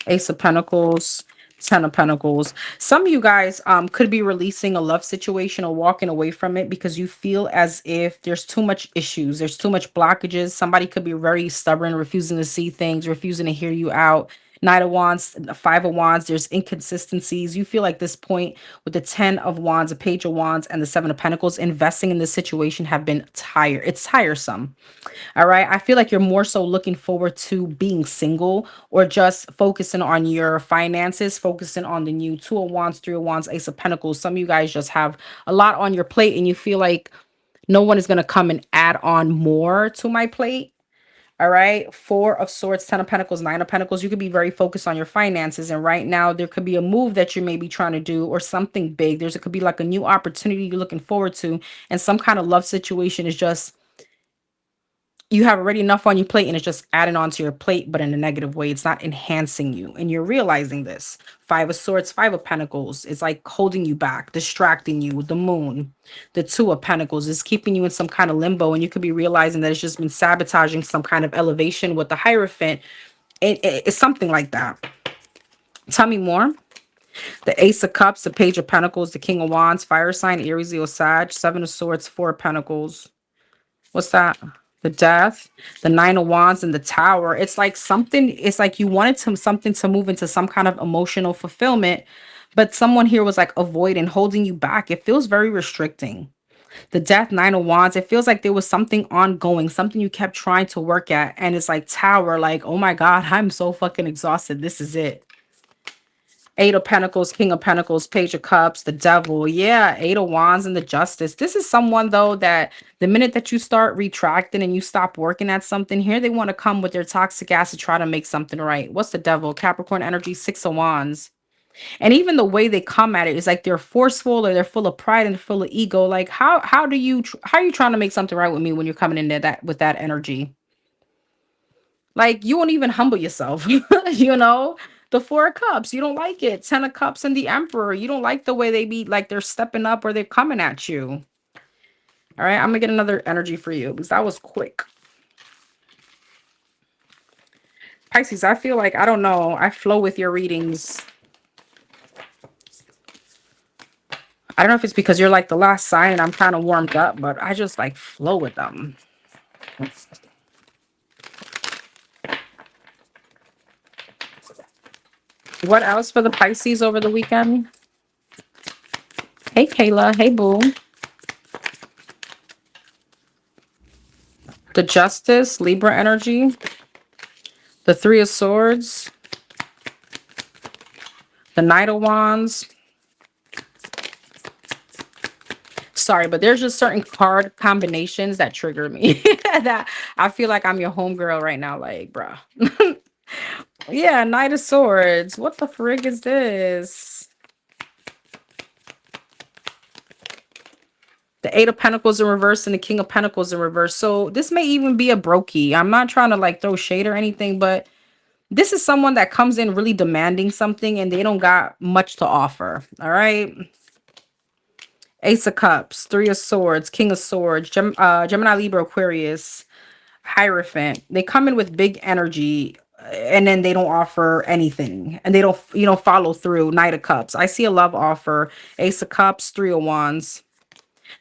[SPEAKER 1] Ace of Pentacles, Ten of Pentacles. Some of you guys could be releasing a love situation or walking away from it because you feel as if there's too much issues, there's too much blockages. Somebody could be very stubborn, refusing to see things, refusing to hear you out. Knight of Wands, Five of Wands, there's inconsistencies. You feel like this point with the Ten of Wands, the Page of Wands, and the Seven of Pentacles, investing in this situation have been tired. It's tiresome. All right. I feel like you're more so looking forward to being single, or just focusing on your finances, focusing on the new Two of Wands, Three of Wands, Ace of Pentacles. Some of you guys just have a lot on your plate and you feel like no one is going to come and add on more to my plate. All right. Four of Swords, Ten of Pentacles, Nine of Pentacles. You could be very focused on your finances. And right now there could be a move that you may be trying to do, or something big. It could be like a new opportunity you're looking forward to. And some kind of love situation is just you have already enough on your plate and it's just adding on to your plate, but in a negative way. It's not enhancing you. And you're realizing this. Five of Swords, Five of Pentacles is like holding you back, distracting you. The Moon, the Two of Pentacles is keeping you in some kind of limbo. And you could be realizing that it's just been sabotaging some kind of elevation with the Hierophant. It's something like that. Tell me more. The Ace of Cups, the Page of Pentacles, the King of Wands, Fire sign, Aries, Leo, Sag, Seven of Swords, Four of Pentacles. What's that? The Death, the Nine of Wands, and the Tower. It's like something, it's like you wanted something to move into some kind of emotional fulfillment, but someone here was like avoiding, holding you back. It feels very restricting. The Death, Nine of Wands, it feels like there was something ongoing, something you kept trying to work at. And it's like Tower, like, oh my God, I'm so fucking exhausted. This is it. Eight of Pentacles, King of Pentacles, Page of Cups, the Devil. Yeah, Eight of Wands and the Justice. This is someone, though, that the minute that you start retracting and you stop working at something, here they want to come with their toxic ass to try to make something right. What's the Devil? Capricorn energy, Six of Wands. And even the way they come at it is like they're forceful or they're full of pride and full of ego. Like, how are you trying to make something right with me when you're coming in there with that energy? Like, you won't even humble yourself, you know? The Four of Cups, you don't like it. Ten of Cups and the Emperor, you don't like the way they be like they're stepping up or they're coming at you. All right, I'm gonna get another energy for you because that was quick. Pisces, I feel like, I don't know, I flow with your readings. I don't know if it's because you're like the last sign and I'm kind of warmed up, but I just like flow with them. What else for the Pisces over the weekend? Hey, Kayla. Hey, Boo. The Justice, Libra energy. The Three of Swords. The Knight of Wands. Sorry, but there's just certain card combinations that trigger me. That I feel like I'm your homegirl right now. Like, bruh. Yeah, Knight of Swords. What the frig is this? The Eight of Pentacles in reverse and the King of Pentacles in reverse. So this may even be a brokey. I'm not trying to like throw shade or anything, but this is someone that comes in really demanding something and they don't got much to offer. All right. Ace of Cups, Three of Swords, King of Swords, Gemini, Libra, Aquarius, Hierophant. They come in with big energy and then they don't offer anything and they don't, follow through. Knight of Cups. I see a love offer. Ace of Cups, Three of Wands.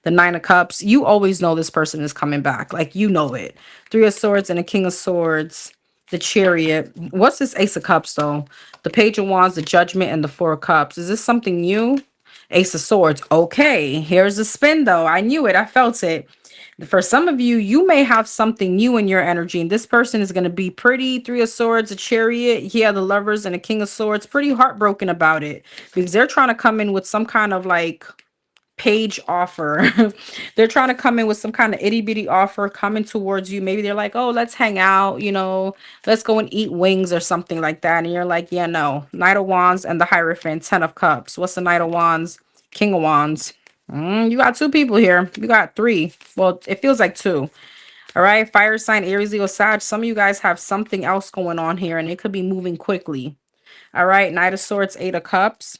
[SPEAKER 1] The Nine of Cups, you always know this person is coming back. Like, you know it. Three of Swords and a King of Swords. The Chariot. What's this Ace of Cups, though? The Page of Wands, the Judgment, and the Four of Cups. Is this something new? Ace of Swords. Okay, here's the spin, though. I knew it. I felt it. For some of you, you may have something new in your energy, and this person is going to be pretty. Three of Swords, a Chariot. Yeah, the Lovers, and a King of Swords. Pretty heartbroken about it because they're trying to come in with some kind of like page offer. They're trying to come in with some kind of itty bitty offer coming towards you. Maybe they're like, oh, let's hang out, let's go and eat wings or something like that. And you're like, yeah, no. Knight of Wands and the Hierophant, Ten of Cups. What's the Knight of Wands? King of Wands. You got two people here. You got three. Well, it feels like two. All right. Fire sign, Aries, Leo, Sag. Some of you guys have something else going on here and it could be moving quickly. All right. Knight of Swords, Eight of Cups.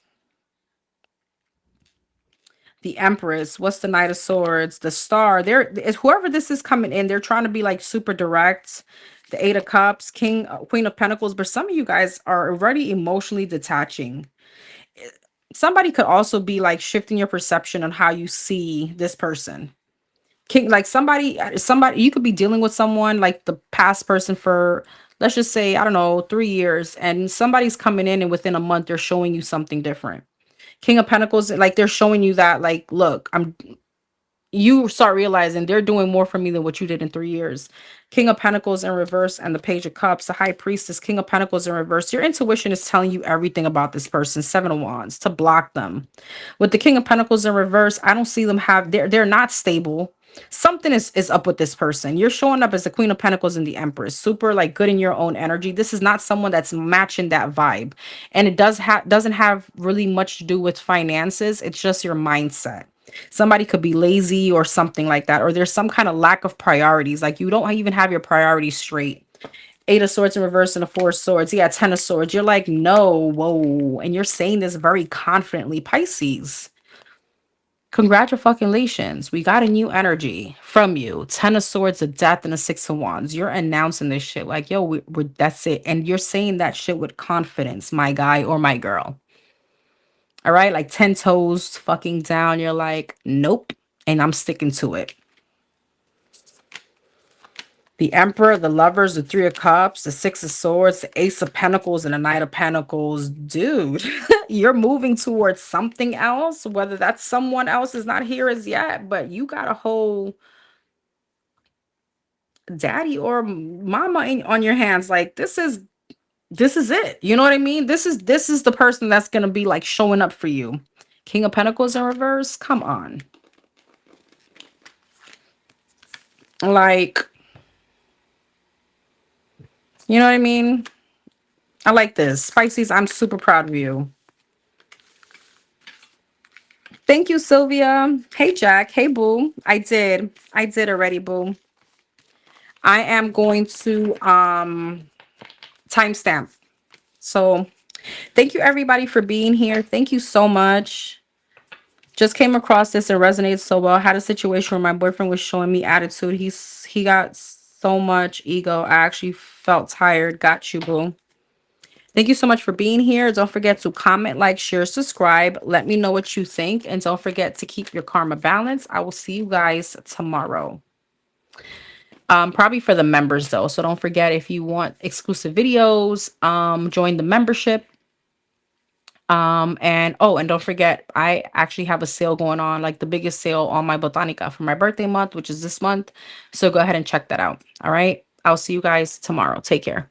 [SPEAKER 1] The Empress. What's the Knight of Swords? The Star. Whoever this is coming in, they're trying to be like super direct. The Eight of Cups, Queen of Pentacles. But some of you guys are already emotionally detaching. Somebody could also be like shifting your perception on how you see this person. Like somebody, you could be dealing with someone like the past person for, let's just say, I don't know, 3 years, and somebody's coming in and within a month they're showing you something different. King of Pentacles, like they're showing you that, like, look, you start realizing they're doing more for me than what you did in 3 years. King of Pentacles in reverse and the Page of Cups, the High Priestess, King of Pentacles in reverse. Your intuition is telling you everything about this person. Seven of Wands, to block them. With the King of Pentacles in reverse, I don't see them they're not stable. Something is up with this person. You're showing up as the Queen of Pentacles and the Empress, super like good in your own energy. This is not someone that's matching that vibe, and it doesn't have really much to do with finances. It's just your mindset. Somebody could be lazy or something like that, or there's some kind of lack of priorities. Like you don't even have your priorities straight. Eight of Swords in reverse and a Four of Swords. Yeah, Ten of Swords. You're like, no, whoa. And you're saying this very confidently, Pisces. Congratulations. We got a new energy from you. Ten of Swords, a Death, and a Six of Wands. You're announcing this shit like, yo, that's it. And you're saying that shit with confidence, my guy or my girl. All right, like 10 toes fucking down. You're like, nope. And I'm sticking to it. The Emperor, the Lovers, the Three of Cups, the Six of Swords, the Ace of Pentacles, and the Knight of Pentacles. Dude, you're moving towards something else. Whether that's someone else is not here as yet, but you got a whole daddy or mama on your hands. Like this is it. You know what I mean? This is the person that's gonna be like showing up for you. King of Pentacles in reverse. Come on. Like, you know what I mean? I like this. Pisces, I'm super proud of you. Thank you, Sylvia. Hey, Jack. Hey, boo. I did already, boo. I am going to timestamp. So thank you everybody for being here. Thank you so much. Just came across this and resonated so well. Had a situation where my boyfriend was showing me attitude. He got so much ego. I actually felt tired. Got you, boo. Thank you so much for being here. Don't forget to comment, like, share, subscribe. Let me know what you think. And don't forget to keep your karma balanced. I will see you guys tomorrow. Probably for the members though. So don't forget, if you want exclusive videos, join the membership. And don't forget, I actually have a sale going on, like the biggest sale on my Botanica for my birthday month, which is this month. So go ahead and check that out. All right. I'll see you guys tomorrow. Take care.